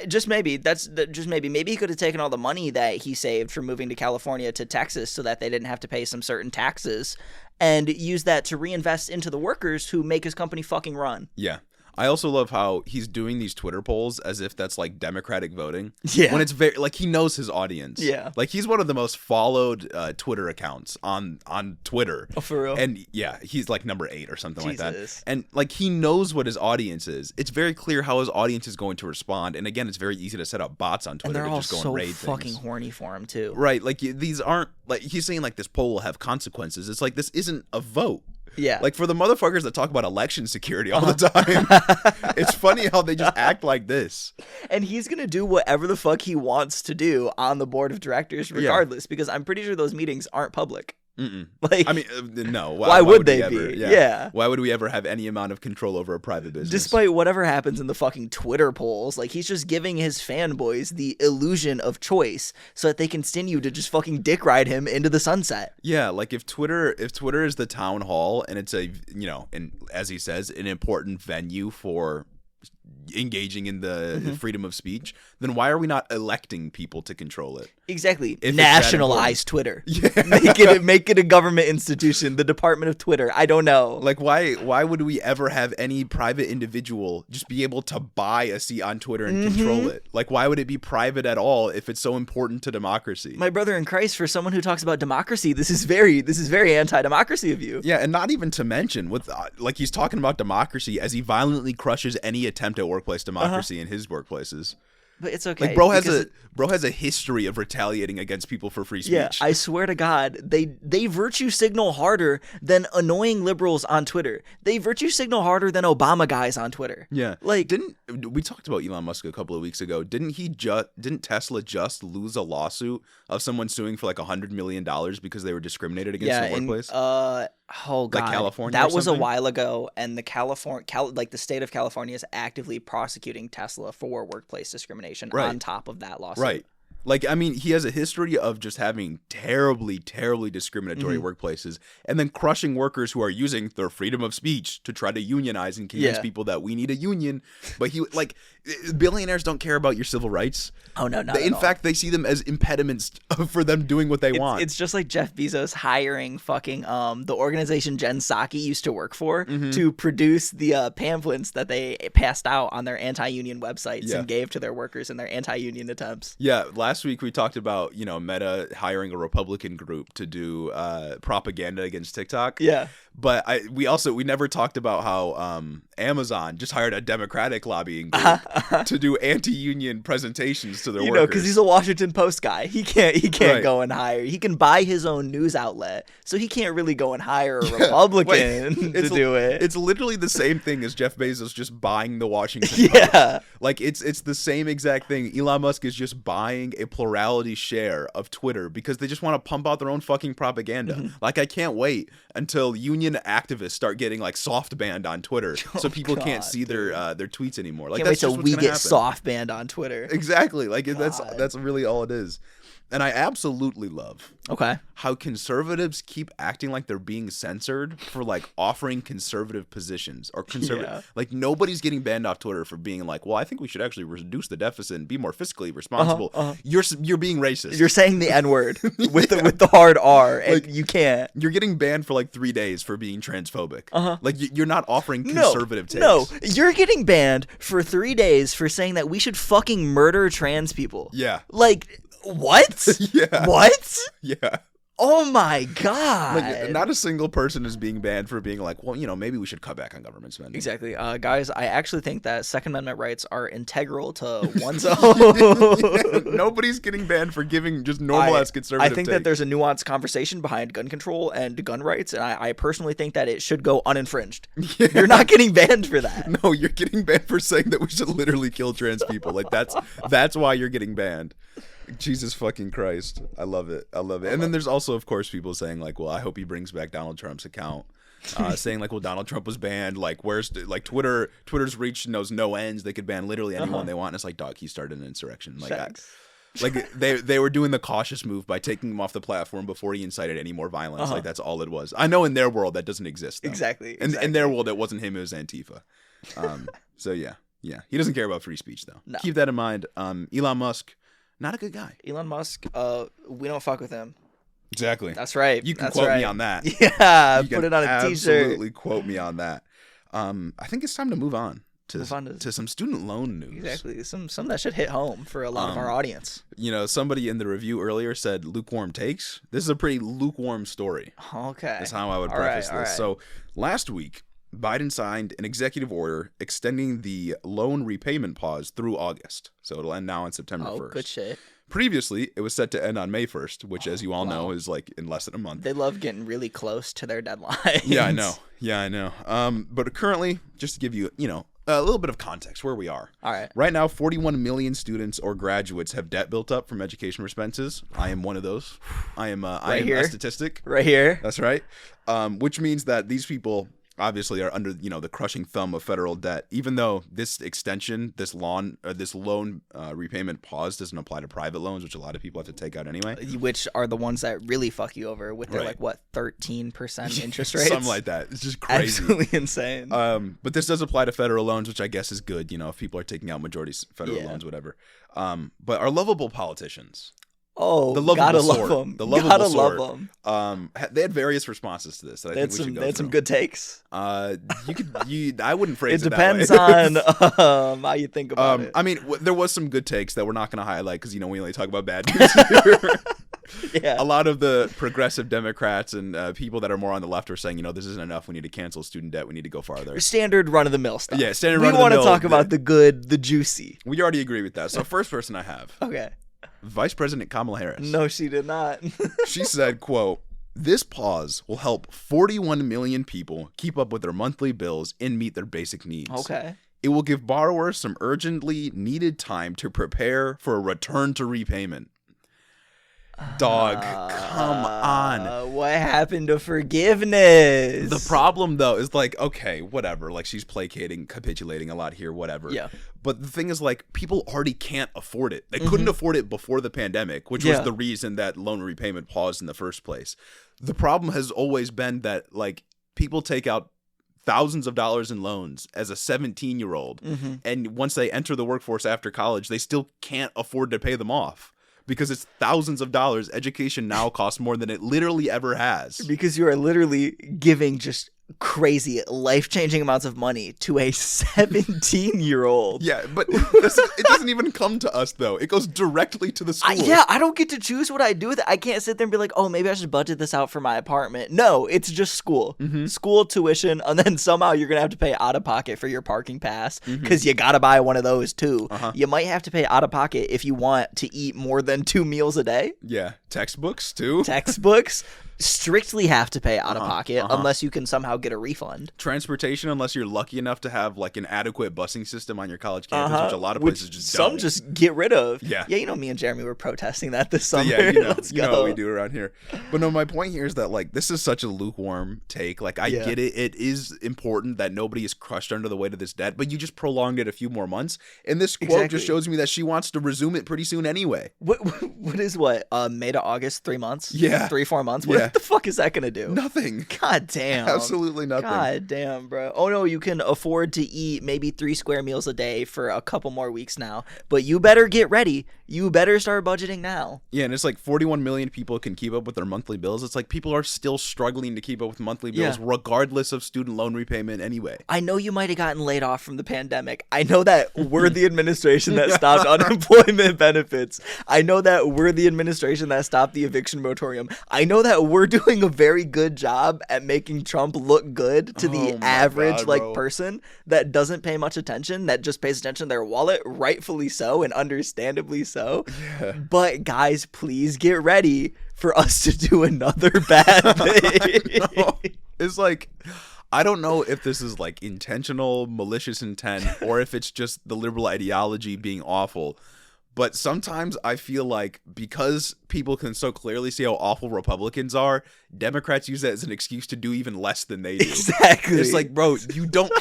Just maybe. Just maybe. Maybe he could have taken all the money that he saved from moving to California to Texas so that they didn't have to pay some certain taxes and use that to reinvest into the workers who make his company fucking run. Yeah. I also love how he's doing these Twitter polls as if that's like democratic voting. Yeah. When it's very like he knows his audience. Yeah. Like he's one of the most followed Twitter accounts on Twitter. Oh, for real? And yeah, he's like number 8 or something like that. Jesus. And like he knows what his audience is. It's very clear how his audience is going to respond. And again, it's very easy to set up bots on Twitter And they're to all just go so and raid fucking things. horny for him too. Right. Like these aren't like he's saying like this poll will have consequences. It's like this isn't a vote. Yeah. Like for the motherfuckers that talk about election security all the time, it's funny how they just act like this. And he's going to do whatever the fuck he wants to do on the board of directors regardless, because I'm pretty sure those meetings aren't public. Like, I mean, no. Why would they ever, be? Yeah. Why would we ever have any amount of control over a private business? Despite whatever happens in the fucking Twitter polls, like he's just giving his fanboys the illusion of choice so that they continue to just fucking dick ride him into the sunset. Yeah, like if Twitter is the town hall and it's a, and as he says, an important venue for engaging in the freedom of speech, then why are we not electing people to control it? Exactly. If Nationalize Twitter. Yeah. Make it a government institution, the Department of Twitter. I don't know. Like why would we ever have any private individual just be able to buy a seat on Twitter and control it? Like why would it be private at all if it's so important to democracy? My brother in Christ, for someone who talks about democracy, this is very anti-democracy of you. Yeah, and not even to mention with like he's talking about democracy as he violently crushes any attempt at workplace democracy in his workplaces. But it's okay. Like bro has a history of retaliating against people for free speech. Yeah, I swear to God, they virtue signal harder than annoying liberals on Twitter. They virtue signal harder than Obama guys on Twitter. Yeah. Like, didn't we talked about Elon Musk a couple of weeks ago? Didn't Tesla just lose a lawsuit of someone suing for like $100 million because they were discriminated against in the workplace? Oh God, like California. That was a something? while ago, and the state of California is actively prosecuting Tesla for workplace discrimination on top of that lawsuit. Right. Like, I mean, he has a history of just having terribly, terribly discriminatory workplaces and then crushing workers who are using their freedom of speech to try to unionize and convince people that we need a union. But billionaires don't care about your civil rights. Oh, no, not In fact, they see them as impediments for them doing what they want. It's just like Jeff Bezos hiring fucking the organization Jen Psaki used to work for to produce the pamphlets that they passed out on their anti-union websites and gave to their workers in their anti-union attempts. Yeah, last week we talked about, Meta hiring a Republican group to do propaganda against TikTok. Yeah. But we never talked about how Amazon just hired a Democratic lobbying group to do anti-union presentations to their workers. Because he's a Washington Post guy. He can't go and hire. He can buy his own news outlet, so he can't really go and hire a Republican to do it. It's literally the same thing as Jeff Bezos just buying the Washington Post. Like it's the same exact thing. Elon Musk is just buying a plurality share of Twitter because they just want to pump out their own fucking propaganda. Like I can't wait until union activists start getting like soft banned on Twitter so people can't see their tweets anymore. Like can't wait that's till we get happen. soft banned on Twitter. Exactly. Like that's really all it is. And I absolutely love how conservatives keep acting like they're being censored for like offering conservative positions or conservative. Like nobody's getting banned off Twitter for being like, well, I think we should actually reduce the deficit and be more fiscally responsible. You're being racist. You're saying the N-word with the hard R, and like, you can't. You're getting banned for like 3 days for being transphobic. Like you're not offering conservative takes. No, you're getting banned for 3 days for saying that we should fucking murder trans people. Yeah. Like. What? Yeah. What? Yeah. Oh my God. Like, not a single person is being banned for being like, well, maybe we should cut back on government spending. Exactly. Guys, I actually think that Second Amendment rights are integral to one's own. Nobody's getting banned for giving just normal-ass conservative I think that there's a nuanced conversation behind gun control and gun rights, and I personally think that it should go uninfringed. Yeah. You're not getting banned for that. No, you're getting banned for saying that we should literally kill trans people. Like, that's why you're getting banned. Jesus fucking Christ. I love it. And then there's also, of course, people saying like, well, I hope he brings back Donald Trump's account. Saying like, well, Donald Trump was banned. Like, where's like Twitter's reach knows no ends. They could ban literally anyone they want. And it's like, dog, he started an insurrection. Like, they were doing the cautious move by taking him off the platform before he incited any more violence. Like, that's all it was. I know in their world that doesn't exist, though. Exactly. In their world, it wasn't him, it was Antifa. So yeah. He doesn't care about free speech, though. No. Keep that in mind. Elon Musk, not a good guy. Elon Musk, we don't fuck with him. Exactly. That's right. You can quote me on that. Yeah, you put it on a t-shirt. Absolutely quote me on that. I think it's time to move on. to some student loan news. Exactly. Some that should hit home for a lot of our audience. You know, somebody in the review earlier said lukewarm takes. This is a pretty lukewarm story. Okay. That's how I would preface this. Right. So last week, Biden signed an executive order extending the loan repayment pause through August. So it'll end now on September 1st. Oh, good shit. Previously, it was set to end on May 1st, which, as you all know, is like in less than a month. They love getting really close to their deadline. Yeah, I know. But currently, just to give you, a little bit of context where we are. All right. Right now, 41 million students or graduates have debt built up from education expenses. I am one of those. I am a statistic. Right here. That's right. Which means that these people obviously are under, the crushing thumb of federal debt, even though this extension, this loan repayment pause doesn't apply to private loans, which a lot of people have to take out anyway. Which are the ones that really fuck you over with their, 13% interest rates? Something like that. It's just crazy. Absolutely insane. But this does apply to federal loans, which I guess is good, if people are taking out majority federal loans, whatever. But our lovable politicians... Oh, gotta love them. Gotta love them. They had various responses to this. That I think we should go They had some good takes. I wouldn't phrase it that way. It depends on how you think about it. I mean, there was some good takes that we're not going to highlight because we only talk about bad news here. Yeah. A lot of the progressive Democrats and people that are more on the left are saying, this isn't enough. We need to cancel student debt. We need to go farther. Standard run-of-the-mill stuff. Yeah, standard run-of-the-mill. We want to talk about the good, the juicy. We already agree with that. So first person I have. Okay. Vice President Kamala Harris. No, she did not. She said, quote, "This pause will help 41 million people keep up with their monthly bills and meet their basic needs. Okay. It will give borrowers some urgently needed time to prepare for a return to repayment." Dog, come on. What happened to forgiveness? The problem, though, is okay, whatever. She's placating, capitulating a lot here, whatever. Yeah. But the thing is, people already can't afford it. They couldn't afford it before the pandemic, which was the reason that loan repayment paused in the first place. The problem has always been that, people take out thousands of dollars in loans as a 17-year-old. Mm-hmm. And once they enter the workforce after college, they still can't afford to pay them off. Because it's thousands of dollars. Education now costs more than it literally ever has. Because you are literally giving just crazy, life-changing amounts of money to a 17-year-old. Yeah, but it doesn't even come to us, though. It goes directly to the school. I don't get to choose what I do with it. I can't sit there and be like, oh, maybe I should budget this out for my apartment. No, it's just school. Mm-hmm. School tuition, and then somehow you're going to have to pay out-of-pocket for your parking pass because you got to buy one of those, too. Uh-huh. You might have to pay out-of-pocket if you want to eat more than 2 meals a day. Yeah, textbooks, too. Textbooks. Strictly have to pay out of pocket unless you can somehow get a refund. Transportation, unless you're lucky enough to have an adequate busing system on your college campus, which a lot of places just don't. Some just get rid of. Yeah. Yeah, me and Jeremy were protesting that this summer. Yeah, Let's go. You know what we do around here. But no, my point here is that this is such a lukewarm take. I get it. It is important that nobody is crushed under the weight of this debt, but you just prolonged it a few more months. And this quote just shows me that she wants to resume it pretty soon anyway. What is May to August, 3 months? Yeah. 3-4 months? What the fuck is that going to do? Nothing. God damn. Absolutely nothing. God damn, bro. Oh no, you can afford to eat maybe 3 square meals a day for a couple more weeks now, but you better get ready. You better start budgeting now. Yeah, and it's 41 million people can keep up with their monthly bills. It's people are still struggling to keep up with monthly bills regardless of student loan repayment anyway. I know you might have gotten laid off from the pandemic. I know that we're the administration that stopped unemployment benefits. I know that we're the administration that stopped the eviction moratorium. I know that we're doing a very good job at making Trump look good to the average person that doesn't pay much attention, that just pays attention to their wallet, rightfully so and understandably so. Yeah. But guys, please get ready for us to do another bad thing. No. It's I don't know if this is intentional malicious intent or if it's just the liberal ideology being awful. But sometimes I feel because people can so clearly see how awful Republicans are, Democrats use that as an excuse to do even less than they do. Exactly. It's bro, you don't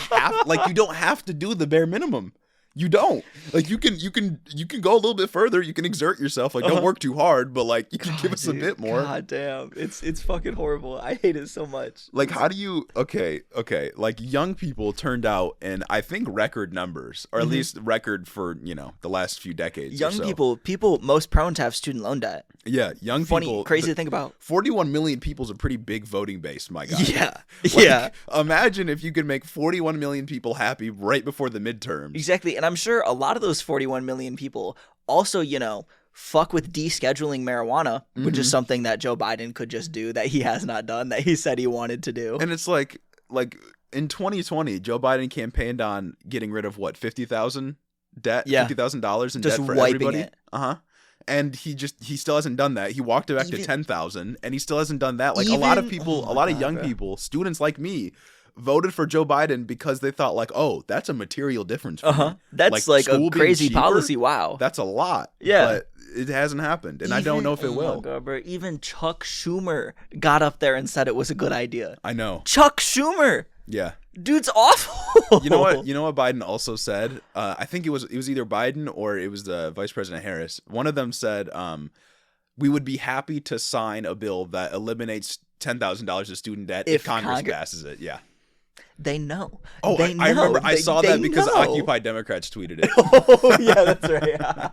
have to do the bare minimum. You don't. You can go a little bit further. You can exert yourself. Don't work too hard, but you can give us a bit more. God damn. It's fucking horrible. I hate it so much. How do you okay. Young people turned out in I think record numbers, or at least record for, the last few decades. Young people most prone to have student loan debt. Yeah, young Funny, people. crazy to think about. 41 million people is a pretty big voting base, my guy. Yeah, Like, imagine if you could make 41 million people happy right before the midterms. Exactly, and I'm sure a lot of those 41 million people also, fuck with descheduling marijuana, which is something that Joe Biden could just do that he has not done, that he said he wanted to do. And it's like in 2020, Joe Biden campaigned on getting rid of what, $50,000 debt, $50,000 in just debt for wiping everybody. it. And he still hasn't done that. He walked it back to 10,000, and he still hasn't done that. Like a lot of people, of young people, students like me, voted for Joe Biden because they thought like, oh, that's a material difference. For me. That's like a crazy policy. Wow, that's a lot. Yeah, but it hasn't happened, and I don't know if it will. My God, bro. Even Chuck Schumer got up there and said it was a good idea. I know. Chuck Schumer. Yeah. Dude's awful. You know what? Biden also said? I think it was either Biden or it was the Vice President Harris. One of them said, "We would be happy to sign a bill that eliminates $10,000 of student debt if Congress passes it." Yeah. They know. Oh, they know. I remember. I saw that because know. Occupy Democrats tweeted it. Oh, yeah, that's right.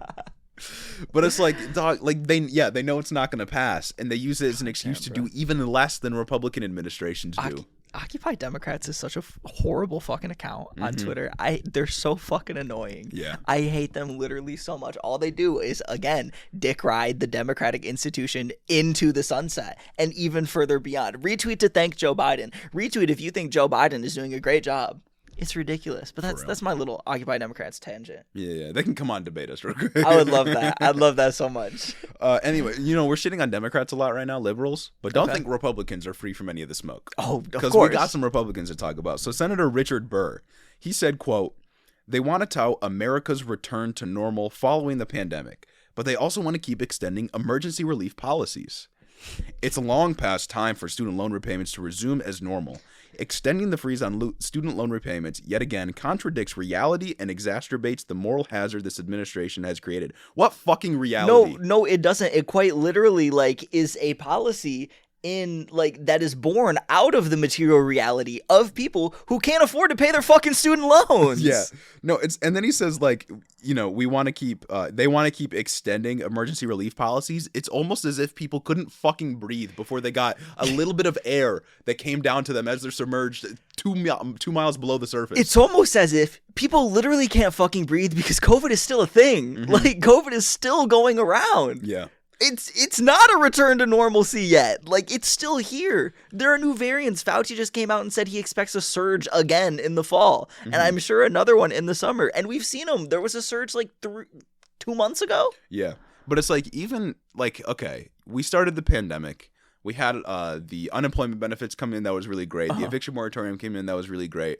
But it's like, dog, like they know it's not going to pass, and they use it as an excuse to do even less than Republican administrations do. Occupy Democrats is such a horrible fucking account on Twitter. They're so fucking annoying. Yeah. I hate them literally so much. All they do is, again, dick ride the democratic institution into the sunset and even further beyond. Retweet to thank Joe Biden. Retweet if you think Joe Biden is doing a great job. It's ridiculous, but that's my little Occupy Democrats tangent. Yeah, they can come on debate us real quick. I would love that. I'd love that so much. Anyway, we're shitting on Democrats a lot right now, liberals, but don't think Republicans are free from any of the smoke. Oh, of course. Because we got some Republicans to talk about. So Senator Richard Burr, he said, quote, "They want to tout America's return to normal following the pandemic, but they also want to keep extending emergency relief policies. It's long past time for student loan repayments to resume as normal. Extending the freeze on student loan repayments yet again contradicts reality and exacerbates the moral hazard this administration has created." What fucking reality? No, it doesn't. It quite literally is a policy that is born out of the material reality of people who can't afford to pay their fucking student loans. Yeah. No, and then he says we want to keep they want to keep extending emergency relief policies. It's almost as if people couldn't fucking breathe before they got a little bit of air that came down to them as they're submerged 2 miles below the surface. It's almost as if people literally can't fucking breathe because COVID is still a thing. COVID is still going around. Yeah. It's not a return to normalcy yet. It's still here. There are new variants. Fauci just came out and said he expects a surge again in the fall. And I'm sure another one in the summer. And we've seen them. There was a surge 2 months ago. Yeah. But it's okay, we started the pandemic. We had the unemployment benefits come in. That was really great. The eviction moratorium came in. That was really great.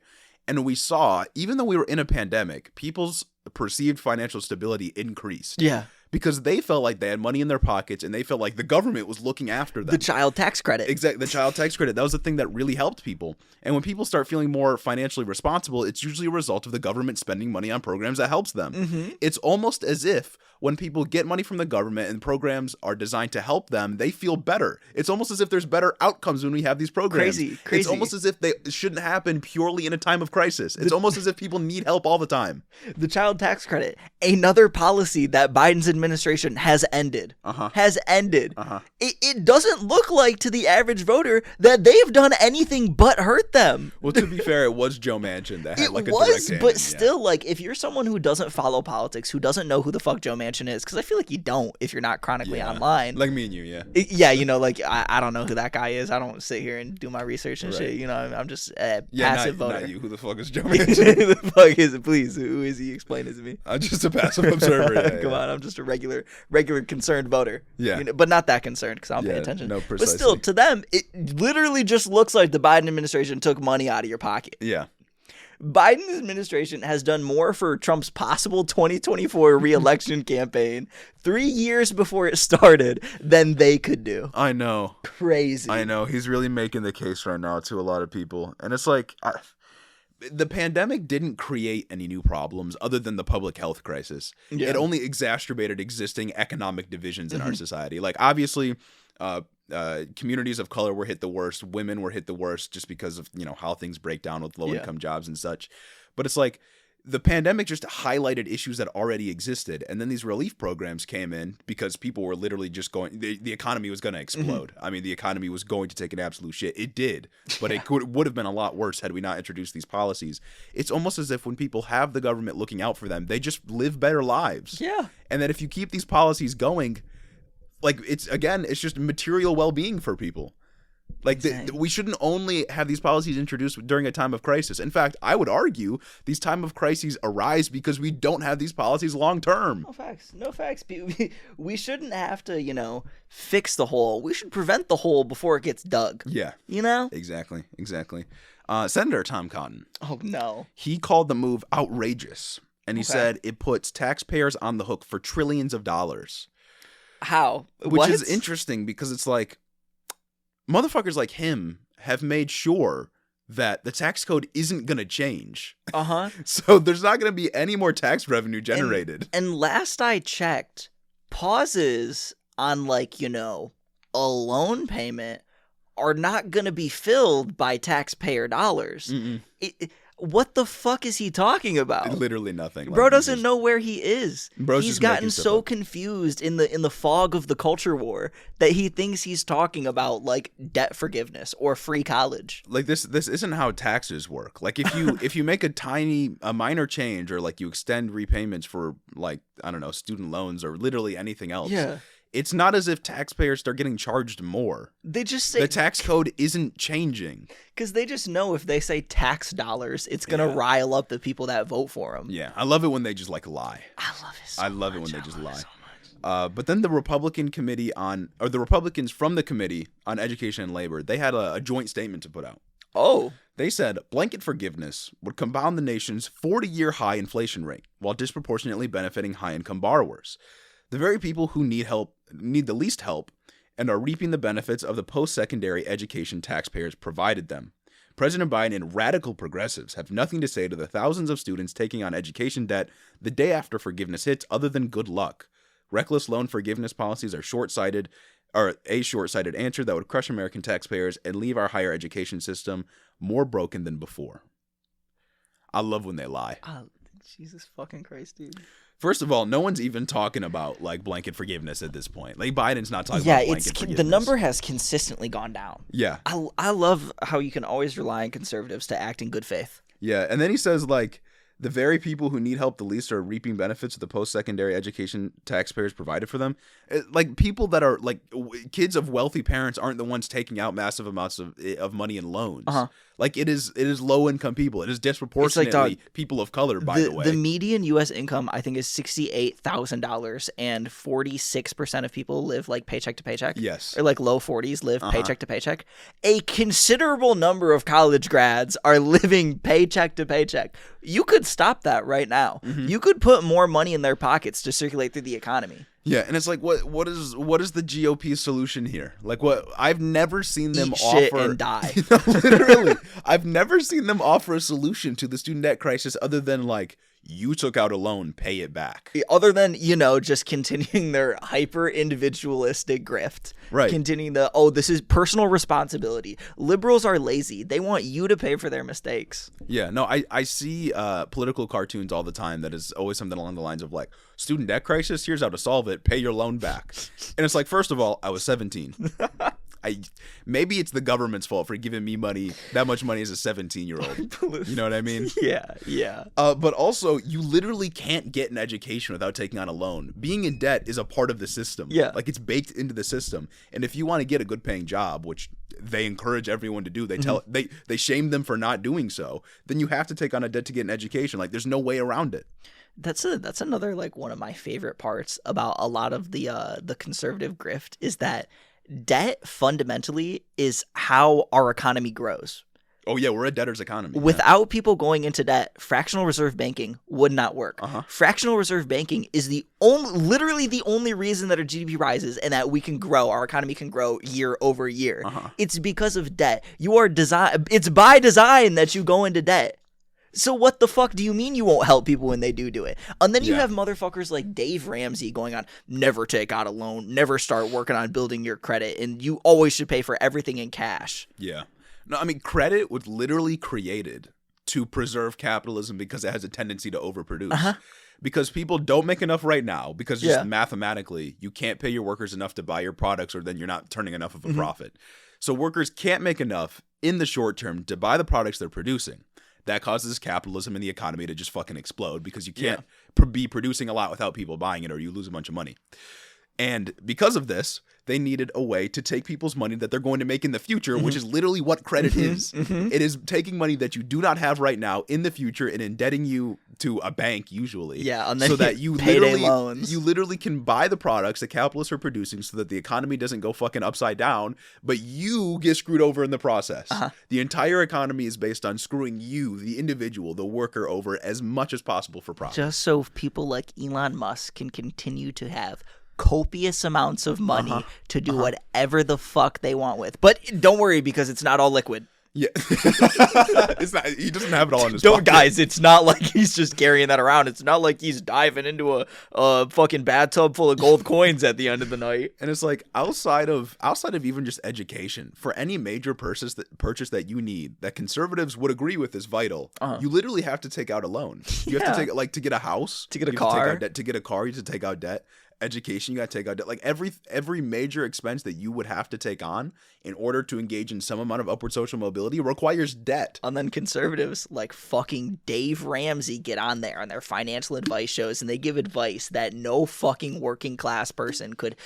And we saw, even though we were in a pandemic, people's perceived financial stability increased. Yeah. Because they felt like they had money in their pockets and they felt like the government was looking after them. The child tax credit. Exactly. The child tax credit. That was the thing that really helped people. And when people start feeling more financially responsible, it's usually a result of the government spending money on programs that helps them. It's almost as if when people get money from the government and programs are designed to help them, they feel better. It's almost as if there's better outcomes when we have these programs. Crazy. It's almost as if they shouldn't happen purely in a time of crisis. It's almost as if people need help all the time. The child tax credit, another policy that Biden's administration has ended. Has ended. It doesn't look like to the average voter that they've done anything but hurt them. Well, to be fair, it was Joe Manchin that had a direct hand. But still, if you're someone who doesn't follow politics, who doesn't know who the fuck Joe Manchin is, because I feel like you don't if you're not chronically online. Like me and you, yeah. I don't know who that guy is. I don't sit here and do my research and shit. I'm just a passive voter. Not you. Who the fuck is Joe Manchin? Who the fuck is it? Please, who is he? Explain it to me. I'm just a passive observer. Come on, I'm just a regular concerned voter. Yeah. But not that concerned because I don't pay attention. No, precisely. But still, to them, it literally just looks like the Biden administration took money out of your pocket. Yeah. Biden's administration has done more for Trump's possible 2024 re-election campaign 3 years before it started than they could do. I know. Crazy. I know. He's really making the case right now to a lot of people. And it's the pandemic didn't create any new problems other than the public health crisis. Yeah. It only exacerbated existing economic divisions in our society. Obviously, communities of color were hit the worst. Women were hit the worst just because of, how things break down with low income jobs and such. But it's the pandemic just highlighted issues that already existed. And then these relief programs came in because people were literally just going, the economy was going to explode. I mean, the economy was going to take an absolute shit. It did, but it would have been a lot worse had we not introduced these policies. It's almost as if when people have the government looking out for them, they just live better lives. Yeah. And that if you keep these policies going, like, it's just material well-being for people. Like, we shouldn't only have these policies introduced during a time of crisis. In fact, I would argue these time of crises arise because we don't have these policies long term. No facts. We shouldn't have to, fix the hole. We should prevent the hole before it gets dug. Yeah. Exactly. Senator Tom Cotton. Oh, no. He called the move outrageous. And he said it puts taxpayers on the hook for trillions of dollars. How? Which is interesting because it's like, motherfuckers like him have made sure that the tax code isn't going to change. So there's not going to be any more tax revenue generated. And last I checked, pauses on a loan payment are not going to be filled by taxpayer dollars. What the fuck is he talking about? Literally nothing. Bro doesn't know where he is. He's gotten so confused in the fog of the culture war that he thinks he's talking about debt forgiveness or free college. Like this isn't how taxes work. Like if you make a minor change or you extend repayments for student loans or literally anything else. Yeah. It's not as if taxpayers start getting charged more. They just say the tax code isn't changing. Because they just know if they say tax dollars, it's going to rile up the people that vote for them. Yeah, I love it when they just lie. I love it so I love much. it when they just lie. So but then the Republicans from the Committee on Education and Labor, they had a joint statement to put out. Oh. They said blanket forgiveness would compound the nation's 40-year high inflation rate while disproportionately benefiting high-income borrowers. The very people who need the least help and are reaping the benefits of the post-secondary education taxpayers provided them. President Biden and radical progressives have nothing to say to the thousands of students taking on education debt the day after forgiveness hits other than good luck. Reckless loan forgiveness policies are a short-sighted answer that would crush American taxpayers and leave our higher education system more broken than before. I love when they lie. Oh, Jesus fucking Christ, dude. First of all, no one's even talking about blanket forgiveness at this point. Biden's not talking about blanket forgiveness. The number has consistently gone down. Yeah. I love how you can always rely on conservatives to act in good faith. Yeah, and then he says the very people who need help the least are reaping benefits of the post-secondary education taxpayers provided for them. People that are kids of wealthy parents aren't the ones taking out massive amounts of money in loans. It is low-income people. It is disproportionately people of color, by the way. The median U.S. income, I think, is $68,000, and 46% of people live paycheck to paycheck. Yes. Or low 40s live paycheck to paycheck. A considerable number of college grads are living paycheck to paycheck. You could stop that right now. You could put more money in their pockets to circulate through the economy. Yeah, and it's what is the GOP solution here? I've never seen them offer shit and die. Literally, I've never seen them offer a solution to the student debt crisis other than you took out a loan, pay it back. Other than, just continuing their hyper individualistic grift. Right. Continuing this is personal responsibility. Liberals are lazy. They want you to pay for their mistakes. Yeah, no, I see political cartoons all the time that is always something along the lines of student debt crisis, here's how to solve it, pay your loan back. And it's first of all, I was 17. Maybe it's the government's fault for giving me that much money as a 17-year-old. You know what I mean? Yeah. But also, you literally can't get an education without taking on a loan. Being in debt is a part of the system. Yeah. It's baked into the system. And if you want to get a good paying job, which they encourage everyone to do, they shame them for not doing so, then you have to take on a debt to get an education. There's no way around it. That's another one of my favorite parts about a lot of the conservative grift is that debt fundamentally is how our economy grows. Oh yeah, we're a debtor's economy. Without people going into debt, fractional reserve banking would not work. Fractional reserve banking is literally the only reason that our GDP rises and that we can grow, our economy can grow year over year. It's because of debt. It's by design that you go into debt. So what the fuck do you mean you won't help people when they do it? And then you have motherfuckers like Dave Ramsey going on, never take out a loan, never start working on building your credit, and you always should pay for everything in cash. Yeah. No, I mean, credit was literally created to preserve capitalism because it has a tendency to overproduce. Because people don't make enough right now, because just mathematically, you can't pay your workers enough to buy your products, or then you're not turning enough of a profit. So workers can't make enough in the short term to buy the products they're producing. That causes capitalism and the economy to just fucking explode, because you can't be producing a lot without people buying it, or you lose a bunch of money. And because of this, they needed a way to take people's money that they're going to make in the future, which is literally what credit is. It is taking money that you do not have right now in the future and indebting you to a bank, usually. Yeah, and then so that you loans. literally can buy the products that capitalists are producing, so that the economy doesn't go fucking upside down, but you get screwed over in the process. The entire economy is based on screwing you, the individual, the worker, over as much as possible for profit. Just so people like Elon Musk can continue to have copious amounts of money to do whatever the fuck they want with. But don't worry, because it's not all liquid. Yeah. It's not, he doesn't have it all in his pocket. Guys, it's not like he's just carrying that around. It's not like he's diving into a fucking bathtub full of gold coins at the end of the night. And it's like, outside of even just education, for any major purchase that you need, that conservatives would agree with is vital, you literally have to take out a loan. You have to take, like, to get a house, to get a car, to get a car, you have to take out debt. Education, you got to take out debt. Like every major expense that you would have to take on in order to engage in some amount of upward social mobility requires debt. And then conservatives like fucking Dave Ramsey get on there on their financial advice shows, and they give advice that no fucking working class person could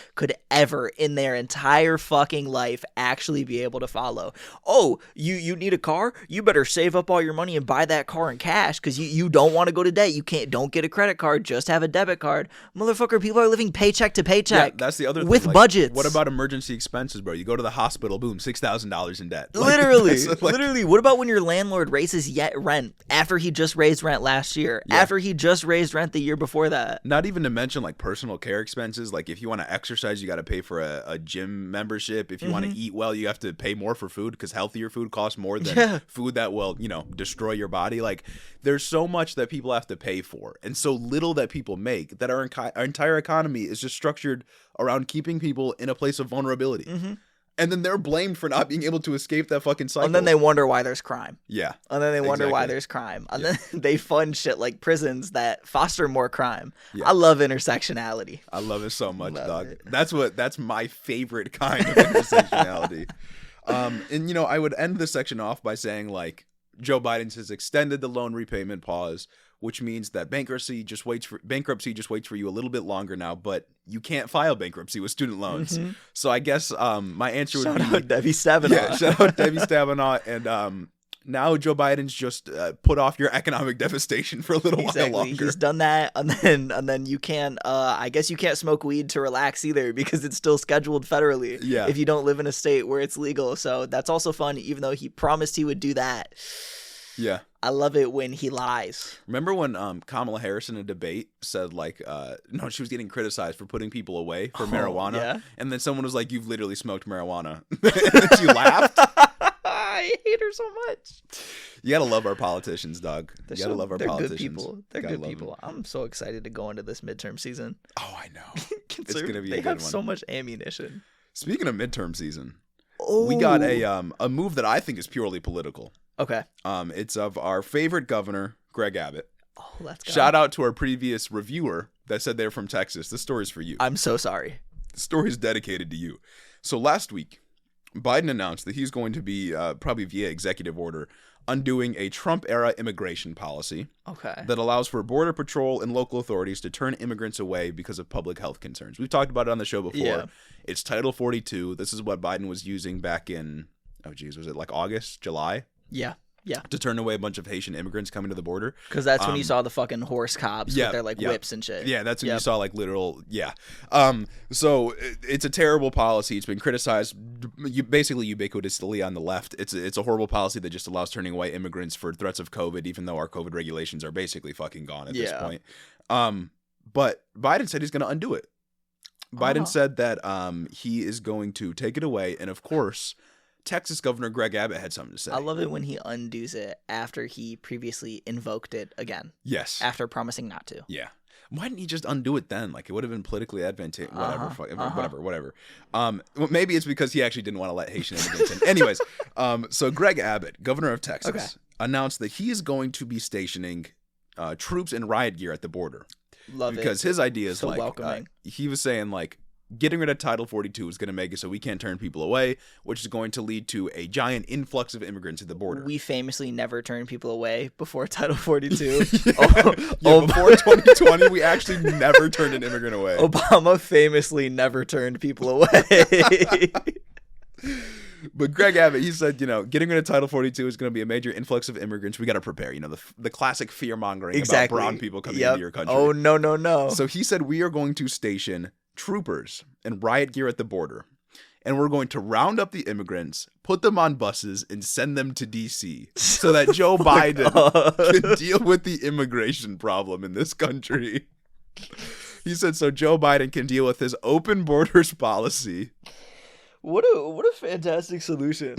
ever in their entire fucking life actually be able to follow. Oh, you need a car? You better save up all your money and buy that car in cash, because you don't want to go to debt. Don't get a credit card, just have a debit card. Motherfucker, people are living paycheck to paycheck. Yeah, that's the other thing. With like, budgets. What about emergency expenses, bro? You go to the hospital, boom, $6,000 in debt. Literally. Literally. What about when your landlord raises rent after he just raised rent last year? Yeah. After he just raised rent the year before that? Not even to mention like personal care expenses. Like if you want to exercise, you got to pay for a gym membership. If you want to eat well, you have to pay more for food, because healthier food costs more than food that will, destroy your body. Like there's so much that people have to pay for, and so little that people make, that our entire economy is just structured around keeping people in a place of vulnerability. And then they're blamed for not being able to escape that fucking cycle. And then they wonder why there's crime. Yeah. And then they wonder why there's crime. And then they fund shit like prisons that foster more crime. Yeah. I love intersectionality. I love it so much, dog. That's my favorite kind of intersectionality. And I would end this section off by saying, like, Joe Biden has extended the loan repayment pause, which means that bankruptcy just waits for you a little bit longer now, but you can't file bankruptcy with student loans. So I guess my answer would be shout out Debbie Stabenow. Yeah, shout out Debbie Stabenow. And now Joe Biden's just put off your economic devastation for a little while longer. He's done that, and then you can't. I guess you can't smoke weed to relax either, because it's still scheduled federally. Yeah. If you don't live in a state where it's legal, so that's also fun. Even though he promised he would do that. Yeah. I love it when he lies. Remember when Kamala Harris in a debate said, like, no, she was getting criticized for putting people away for marijuana. Yeah. And then someone was like, "You've literally smoked marijuana." And she laughed. I hate her so much. You gotta love our politicians, dog. You gotta love our politicians. Good people. They're good people. I'm so excited to go into this midterm season. Oh, I know. It's gonna be a good one. They have so much ammunition. Speaking of midterm season, we got a move that I think is purely political. Okay. It's of our favorite governor, Greg Abbott. Oh, let's go. Shout out to our previous reviewer that said they're from Texas. This story's for you. I'm so sorry. The story's dedicated to you. So last week, Biden announced that he's going to be, probably via executive order, undoing a Trump-era immigration policy that allows for Border Patrol and local authorities to turn immigrants away because of public health concerns. We've talked about it on the show before. Yeah. It's Title 42. This is what Biden was using back in, was it like August, July? Yeah. Yeah. To turn away a bunch of Haitian immigrants coming to the border. Because that's when you saw the fuking horse cops with their like whips and shit. Yeah, that's when you saw like literal, So it's a terrible policy. It's been criticized basically ubiquitously on the left. It's a horrible policy that just allows turning away immigrants for threats of COVID, even though our COVID regulations are basically fucking gone at this point. But Biden said he's going to undo it. Biden said that he is going to take it away. And of course, Texas Governor Greg Abbott had something to say. I love it when he undoes it after he previously invoked it again. Yes. After promising not to. Yeah. Why didn't he just undo it then? Like, it would have been politically advantageous. Whatever. Maybe it's because he actually didn't want to let Haitian immigrants in. Anyways, so Greg Abbott, governor of Texas, announced that he is going to be stationing troops in riot gear at the border. Love it. Because his idea is so welcoming. He was saying like getting rid of Title 42 is going to make it so we can't turn people away, which is going to lead to a giant influx of immigrants at the border. We famously never turned people away before Title 42. Before 2020, we actually never turned an immigrant away. Obama famously never turned people away. But Greg Abbott, he said, getting rid of Title 42 is going to be a major influx of immigrants. We got to prepare, the classic fear-mongering about brown people coming into your country. Oh, no. So he said we are going to station troopers in riot gear at the border, and we're going to round up the immigrants, put them on buses, and send them to D.C. so that Joe Biden can deal with the immigration problem in this country. He said so Joe Biden can deal with his open borders policy. What a fantastic solution.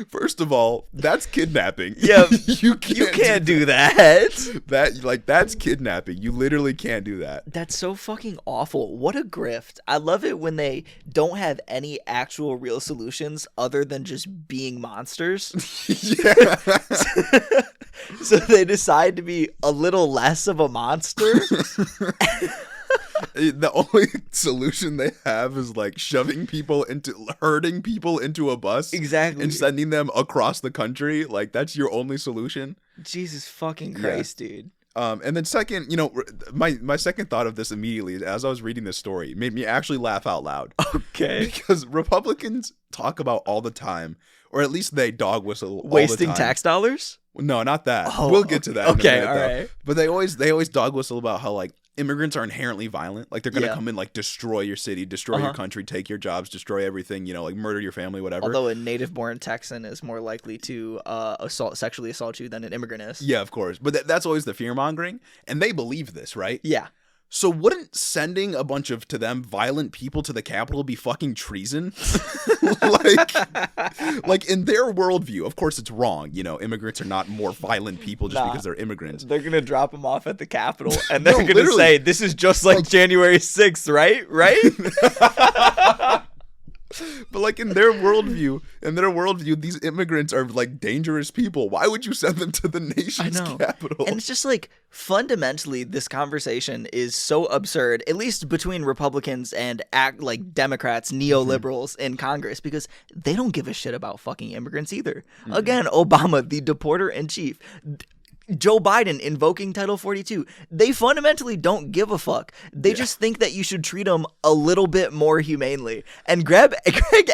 First of all, that's kidnapping. Yeah, you can't do that. That's kidnapping. You literally can't do that. That's so fucking awful. What a grift. I love it when they don't have any actual real solutions other than just being monsters. Yeah. So they decide to be a little less of a monster. The only solution they have is like herding people into a bus. Exactly. And sending them across the country. Like that's your only solution. Jesus fucking Christ, dude. And then second, my second thought of this immediately as I was reading this story made me actually laugh out loud. Okay. Because Republicans talk about all the time, or at least they dog whistle all wasting the time. tax dollars? No, not that. Oh, we'll get to that. Okay, in a minute, all though. right. But they always dog whistle about how like immigrants are inherently violent. Like they're gonna come in, like destroy your city, destroy your country, take your jobs, destroy everything. Like murder your family, whatever. Although a native-born Texan is more likely to sexually assault you than an immigrant is. Yeah, of course. But that's always the fear mongering, and they believe this, right? Yeah. So wouldn't sending a bunch of, to them, violent people to the Capitol be fucking treason? like in their worldview, of course it's wrong. Immigrants are not more violent people just because they're immigrants. They're going to drop them off at the Capitol, and they're going to say, this is just like January 6th, right? Right? But like in their worldview, these immigrants are like dangerous people. Why would you send them to the nation's capital? And it's just like fundamentally, this conversation is so absurd, at least between Republicans and like Democrats, neoliberals in Congress, because they don't give a shit about fucking immigrants either. Again, Obama, the deporter in chief. Joe Biden invoking Title 42. They fundamentally don't give a fuck. They just think that you should treat them a little bit more humanely. And Greg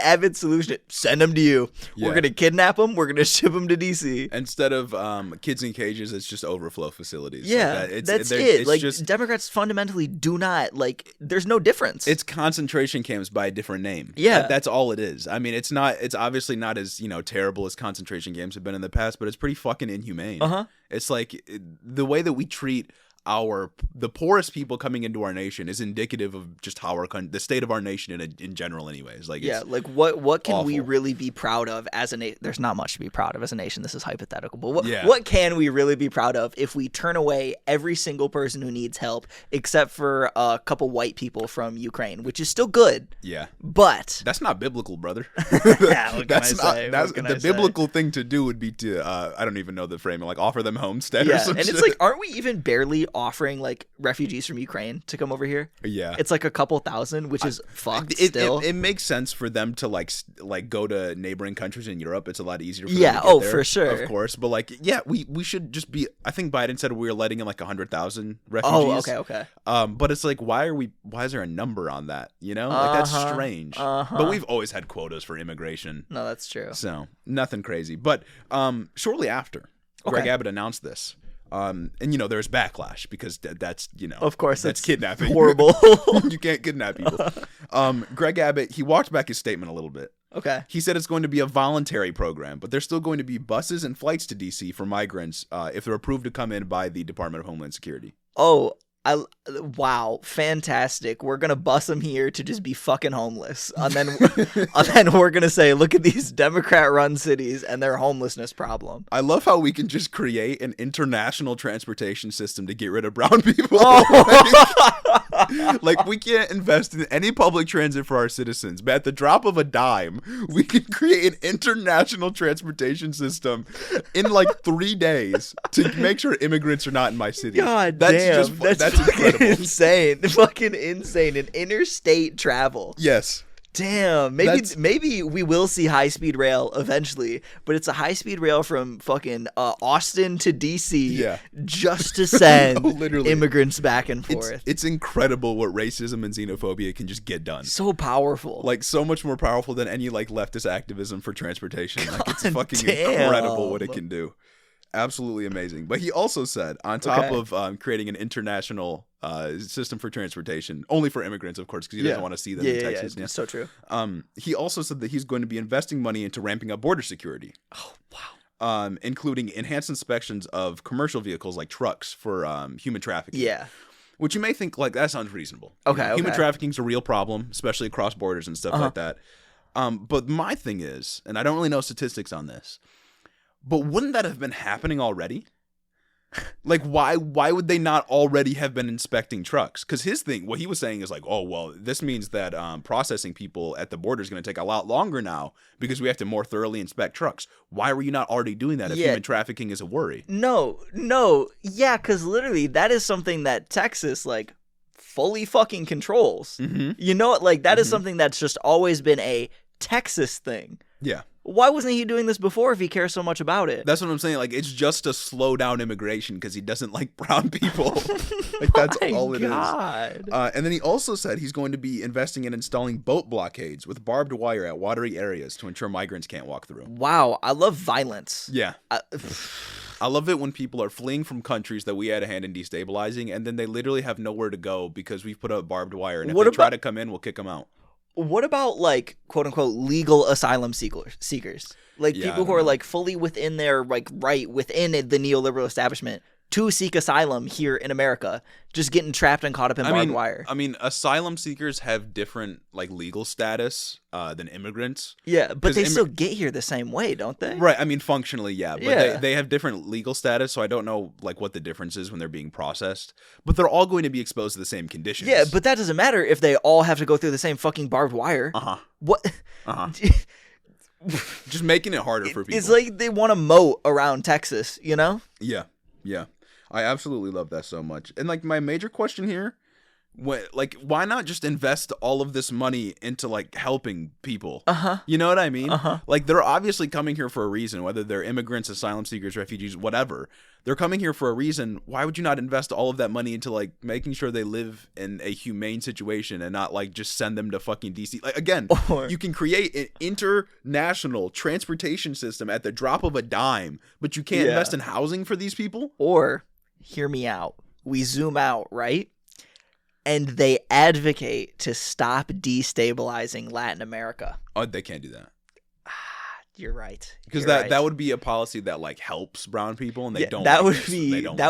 Abbott's solution, send them to you. Yeah. We're going to kidnap them. We're going to ship them to D.C. Instead of kids in cages, it's just overflow facilities. Yeah, that's it. Like, Democrats fundamentally do not, there's no difference. It's concentration camps by a different name. Yeah. That's all it is. I mean, it's obviously not as, terrible as concentration camps have been in the past, but it's pretty fucking inhumane. It's like the way that we treat the poorest people coming into our nation is indicative of just how the state of our nation in general anyways. Like, yeah, like what can we really be proud of as a nation? There's not much to be proud of as a nation. This is hypothetical, but what can we really be proud of if we turn away every single person who needs help except for a couple white people from Ukraine, which is still good. Yeah, but that's not biblical, brother. The biblical thing to do would be to I don't even know the framing, like offer them homestead or something. And it's like, aren't we even barely offering like refugees from Ukraine to come over here? Yeah, it's like a couple thousand, which is fucked. Still, it makes sense for them to like go to neighboring countries in Europe. It's a lot easier for them to get there, for sure, of course. But we should just be. I think Biden said we were letting in like 100,000 refugees. Oh, okay. But it's like, why is there a number on that? Like that's strange. But we've always had quotas for immigration. No, that's true. So nothing crazy. But shortly after, Greg Abbott announced this. And there's backlash because that's of course that's kidnapping. Horrible. You can't kidnap people. Greg Abbott, he walked back his statement a little bit. Okay. He said it's going to be a voluntary program, but there's still going to be buses and flights to DC for migrants if they're approved to come in by the Department of Homeland Security. Oh, wow, fantastic. We're going to bus them here to just be fucking homeless. And then we're going to say, look at these Democrat-run cities and their homelessness problem. I love how we can just create an international transportation system to get rid of brown people. Like, we can't invest in any public transit for our citizens, but at the drop of a dime, we can create an international transportation system in like 3 days to make sure immigrants are not in my city. God damn, that's incredible. Insane. Fucking insane. An interstate travel. Yes. Damn, maybe we will see high-speed rail eventually, but it's a high-speed rail from fucking Austin to DC just to send immigrants back and forth. It's incredible what racism and xenophobia can just get done. So powerful. Like, so much more powerful than any, like, leftist activism for transportation. Like, it's fucking incredible what it can do. Absolutely amazing. But he also said, on top of creating an international system for transportation, only for immigrants, of course, because he doesn't want to see them in Texas. Yeah, it's so true. He also said that he's going to be investing money into ramping up border security. Oh, wow. Including enhanced inspections of commercial vehicles like trucks for human trafficking. Yeah. Which you may think, like, that sounds reasonable. Okay, Human trafficking is a real problem, especially across borders and stuff like that. But my thing is, and I don't really know statistics on this, but wouldn't that have been happening already? Like, why would they not already have been inspecting trucks? Because his thing, what he was saying is like, oh, well, this means that processing people at the border is going to take a lot longer now because we have to more thoroughly inspect trucks. Why were you not already doing that if human trafficking is a worry? No. Yeah, because literally that is something that Texas, like, fully fucking controls. Mm-hmm. You know, like, that is something that's just always been a Texas thing. Yeah. Why wasn't he doing this before if he cares so much about it? That's what I'm saying. Like, it's just to slow down immigration because he doesn't like brown people. Like, that's all it is. And then he also said he's going to be investing in installing boat blockades with barbed wire at watery areas to ensure migrants can't walk through. Wow. I love violence. Yeah. I love it when people are fleeing from countries that we had a hand in destabilizing, and then they literally have nowhere to go because we've put up barbed wire. And if they try to come in, we'll kick them out. What about, like, quote-unquote legal asylum seekers? Like, people who are, like, fully within their, like, right within the neoliberal establishment to seek asylum here in America, just getting trapped and caught up in barbed wire. I mean, asylum seekers have different, like, legal status than immigrants. Yeah, but they still get here the same way, don't they? Right. I mean, functionally, yeah. But they have different legal status, so I don't know, like, what the difference is when they're being processed. But they're all going to be exposed to the same conditions. Yeah, but that doesn't matter if they all have to go through the same fucking barbed wire. What? Just making it harder for people. It's like they want a moat around Texas, you know? Yeah. I absolutely love that so much. And, like, my major question here, why not just invest all of this money into, like, helping people? You know what I mean? Like, they're obviously coming here for a reason, whether they're immigrants, asylum seekers, refugees, whatever. They're coming here for a reason. Why would you not invest all of that money into, like, making sure they live in a humane situation and not, like, just send them to fucking DC? Like, again, you can create an international transportation system at the drop of a dime, but you can't invest in housing for these people? Or, hear me out. We zoom out, right? And they advocate to stop destabilizing Latin America. Oh, they can't do that. You're right. Because that would be a policy that, like, helps brown people, and they don't. That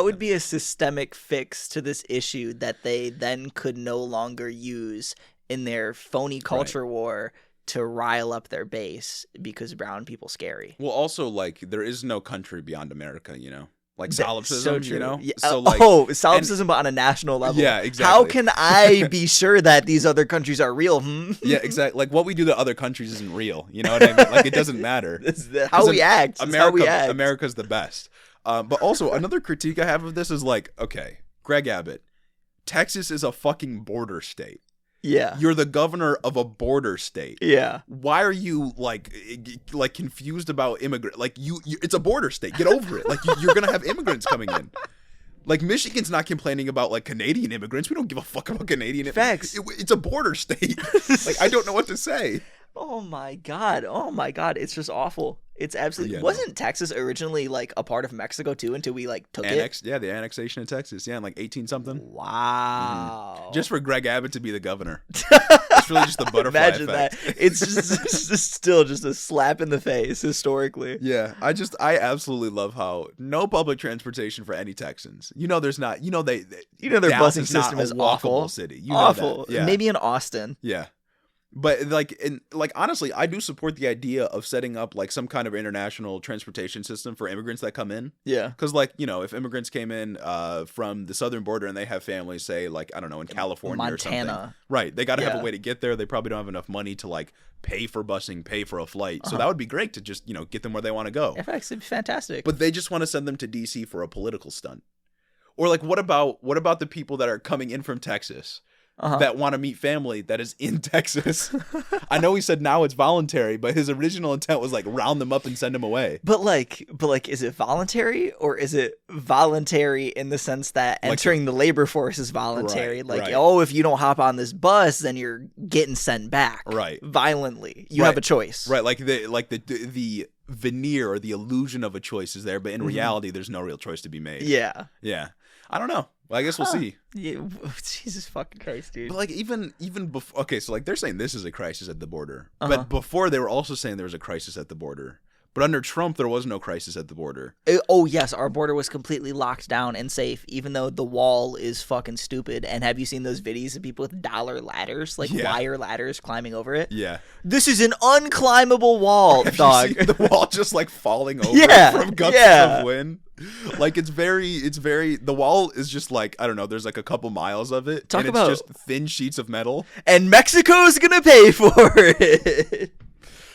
would be a systemic fix to this issue that they then could no longer use in their phony culture war to rile up their base because brown people scary. Well, also, like, there is no country beyond America, you know. Like solipsism, so you know? Yeah. So, like, solipsism, but on a national level. Yeah, exactly. How can I be sure that these other countries are real? Yeah, exactly. Like, what we do to other countries isn't real. You know what I mean? Like, it doesn't matter. How we act. America's the best. But also, another critique I have of this is, like, okay, Greg Abbott, Texas is a fucking border state. Yeah. You're the governor of a border state. Yeah. Why are you like confused about immigrant? Like you it's a border state. Get over it. Like you're going to have immigrants coming in. Like Michigan's not complaining about like Canadian immigrants. We don't give a fuck about Canadian immigrants. Facts. It's a border state. Like I don't know what to say. Oh my god. It's just awful. It's absolutely wasn't Texas originally like a part of Mexico too until we like took it? Yeah, the annexation of Texas. Yeah, in like 18 something. Wow. Mm-hmm. Just for Greg Abbott to be the governor. It's really just the butterfly Imagine effect. That. It's just still just a slap in the face historically. Yeah, I absolutely love how no public transportation for any Texans. You know there's not. You know their busing system is awful. City. You know awful. that. Yeah. Maybe in Austin. Yeah. But like honestly, I do support the idea of setting up like some kind of international transportation system for immigrants that come in. Yeah. Because like, you know, if immigrants came in from the southern border and they have families, say like, I don't know, in California Montana. or something. Right. They got to have a way to get there. They probably don't have enough money to like pay for busing, pay for a flight. So that would be great to just, you know, get them where they want to go. In fact, it'd be fantastic. But they just want to send them to DC for a political stunt. Or like, what about the people that are coming in from Texas? That want to meet family that is in Texas. I know he said now it's voluntary, but his original intent was like round them up and send them away. But like, is it voluntary or is it voluntary in the sense that entering the labor force is voluntary? Oh, if you don't hop on this bus, then you're getting sent back. Right. Violently. You have a choice. Right. Like the veneer or the illusion of a choice is there, but in reality, there's no real choice to be made. Yeah. Yeah. I don't know. Well, I guess we'll see. Yeah, Jesus fucking Christ, dude. But like even before, okay, so like they're saying this is a crisis at the border, but before they were also saying there was a crisis at the border. But under Trump, there was no crisis at the border. Oh yes, our border was completely locked down and safe, even though the wall is fucking stupid. And have you seen those videos of people with dollar ladders, like wire ladders, climbing over it? Yeah. This is an unclimbable wall, dog. You seen the wall just like falling over from gusts of wind. Like it's very the wall is just like, I don't know, there's like a couple miles of it. It's just thin sheets of metal. And Mexico's gonna pay for it.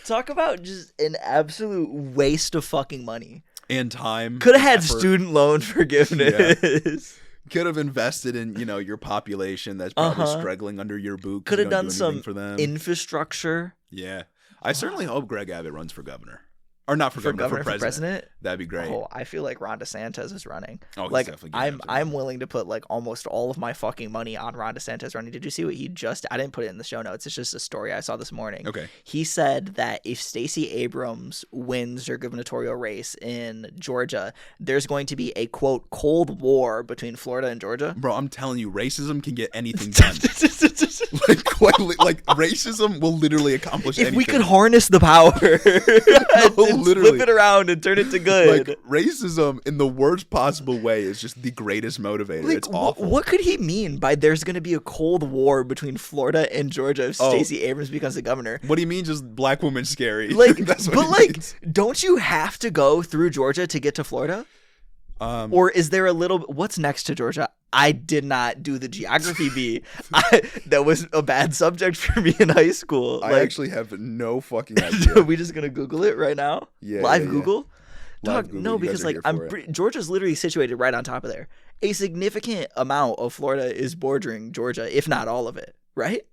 Talk about just an absolute waste of fucking money. And time. Could have had student loan forgiveness. Yeah. Could have invested in, you know, your population that's probably struggling under your boot. Could have done some for them. Infrastructure. Yeah. I certainly hope Greg Abbott runs for governor. Or not for governor, for president. That'd be great. Oh, I feel like Ron DeSantis is running. Oh, like I'm willing to put like almost all of my fucking money on Ron DeSantis running. Did you see what he just? I didn't put it in the show notes. It's just a story I saw this morning. Okay. He said that if Stacey Abrams wins her gubernatorial race in Georgia, there's going to be a quote Cold War between Florida and Georgia. Bro, I'm telling you, racism can get anything done. like racism will literally accomplish anything. If we could harness the power. Literally flip it around and turn it to good. Like racism in the worst possible way is just the greatest motivator. Like, it's awful. What could he mean by there's going to be a Cold War between Florida and Georgia if Stacey Abrams becomes the governor? What he means is black women scary. Like, means. Don't you have to go through Georgia to get to Florida? Or is there a little? What's next to Georgia? I did not do the geography bee. That was a bad subject for me in high school. I actually have no fucking idea. Are we just gonna Google it right now? Yeah, live Google. Dog, Google. No, because like Georgia's literally situated right on top of there. A significant amount of Florida is bordering Georgia, if not all of it. Right?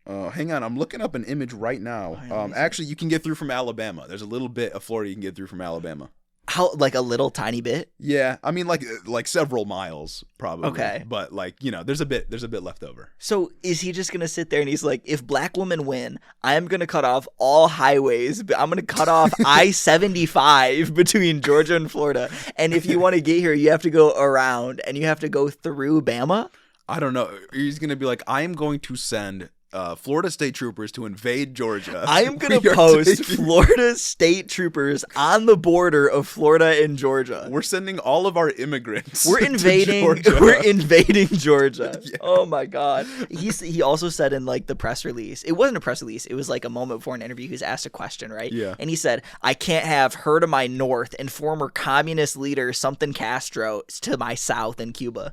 Hang on, I'm looking up an image right now. Actually, you can get through from Alabama. There's a little bit of Florida you can get through from Alabama. How, like a little tiny bit? Yeah, I mean like several miles probably. Okay, but like, you know, there's a bit left over. So is he just gonna sit there and he's like, if black women win, I'm gonna cut off all highways. I'm gonna cut off I-75 between Georgia and Florida, and if you want to get here, you have to go around and you have to go through Bama. I don't know. He's gonna be like, I am going to send Florida state troopers to invade Georgia. I am going to post Florida state troopers on the border of Florida and Georgia. We're sending all of our immigrants. We're invading Georgia. Yeah. Oh my God. He also said in like the press release, it wasn't a press release, it was like a moment before an interview, he was asked a question, right? Yeah. And he said, I can't have her to my north and former communist leader something Castro to my south in Cuba.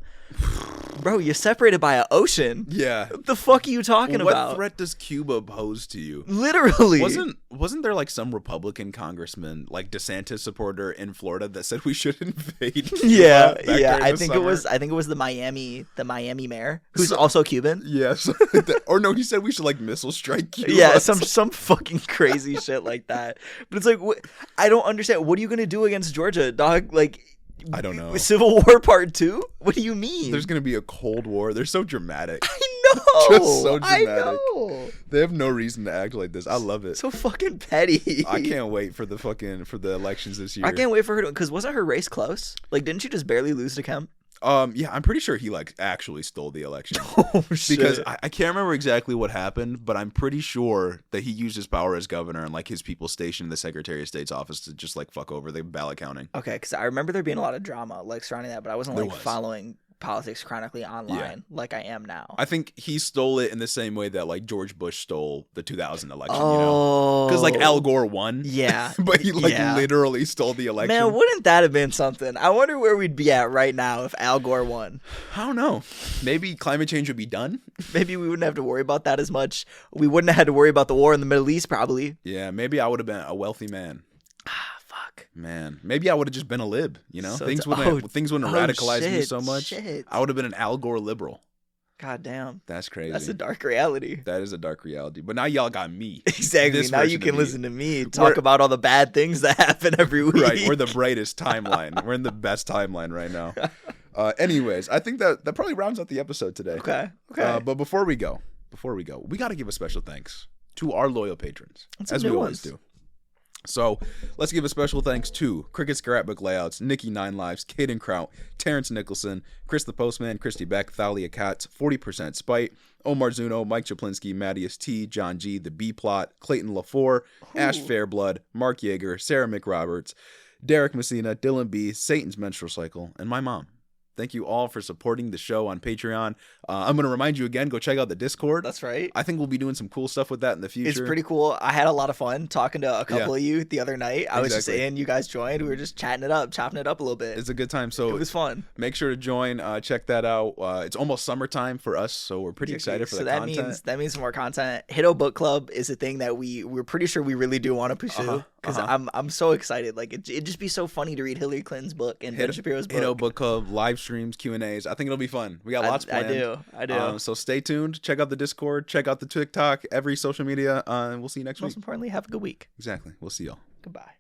Bro, you're separated by an ocean. Yeah. What the fuck are you talking about? What threat does Cuba pose to you? Literally. Wasn't there like some Republican congressman, like DeSantis supporter in Florida that said we should invade Cuba? Yeah. I think it was the Miami mayor who's also Cuban. Yes. Or no, he said we should like missile strike Cuba. Yeah, some fucking crazy shit like that. But it's like, I don't understand. What are you going to do against Georgia, dog? Like, I don't know. Civil War Part 2? What do you mean? There's going to be a Cold War. They're so dramatic. I know. Just so dramatic. I know. They have no reason to act like this. I love it. So fucking petty. I can't wait for the elections this year. I can't wait for her to, because wasn't her race close? Like, didn't she just barely lose to Kemp? Yeah, I'm pretty sure he like actually stole the election. Oh shit! Because I can't remember exactly what happened, but I'm pretty sure that he used his power as governor and like his people stationed in the Secretary of State's office to just like fuck over the ballot counting. Okay, because I remember there being a lot of drama like surrounding that, but I wasn't like following politics chronically online like I am now. I think he stole it in the same way that like George Bush stole the 2000 election, you know? Because like Al Gore won. Yeah. But he like literally stole the election. Man, wouldn't that have been something? I wonder where we'd be at right now if Al Gore won. I don't know. Maybe climate change would be done. Maybe we wouldn't have to worry about that as much. We wouldn't have had to worry about the war in the Middle East probably. Yeah, maybe I would have been a wealthy man. Fuck. Man, maybe I would have just been a lib, you know? Things wouldn't radicalize me so much. I would have been an Al Gore liberal. God damn. That's crazy. That's a dark reality. That is a dark reality. But now y'all got me. Exactly. Now you can listen to me talk about all the bad things that happen every week. Right. We're the brightest timeline. We're in the best timeline right now. Anyways, I think that probably rounds out the episode today. Okay. But before we go, we got to give a special thanks to our loyal patrons, as we always do. So let's give a special thanks to Cricket Scrapbook Layouts, Nikki Nine Lives, Caden Kraut, Terrence Nicholson, Chris the Postman, Christy Beck, Thalia Katz, 40% Spite, Omar Zuno, Mike Chaplinsky, Mattias T, John G, The B Plot, Clayton LaFour, Ash Fairblood, Mark Yeager, Sarah McRoberts, Derek Messina, Dylan B, Satan's Menstrual Cycle, and my mom. Thank you all for supporting the show on Patreon. I'm going to remind you again, go check out the Discord. That's right. I think we'll be doing some cool stuff with that in the future. It's pretty cool. I had a lot of fun talking to a couple of you the other night. I was just in, you guys joined. We were just chatting it up, chopping it up a little bit. It's a good time. So it was fun. Make sure to join. Check that out. It's almost summertime for us, so we're pretty excited for the content. That means some more content. Hiddo Book Club is a thing that we're pretty sure we really do want to pursue. Because I'm so excited. Like it'd just be so funny to read Hillary Clinton's book and Ben Shapiro's book. Hiddo Book Club, live streams, Q&As. I think it'll be fun. We got lots planned. I do. So stay tuned. Check out the Discord. Check out the TikTok. Every social media. And we'll see you next week. Most importantly, have a good week. Exactly. We'll see y'all. Goodbye.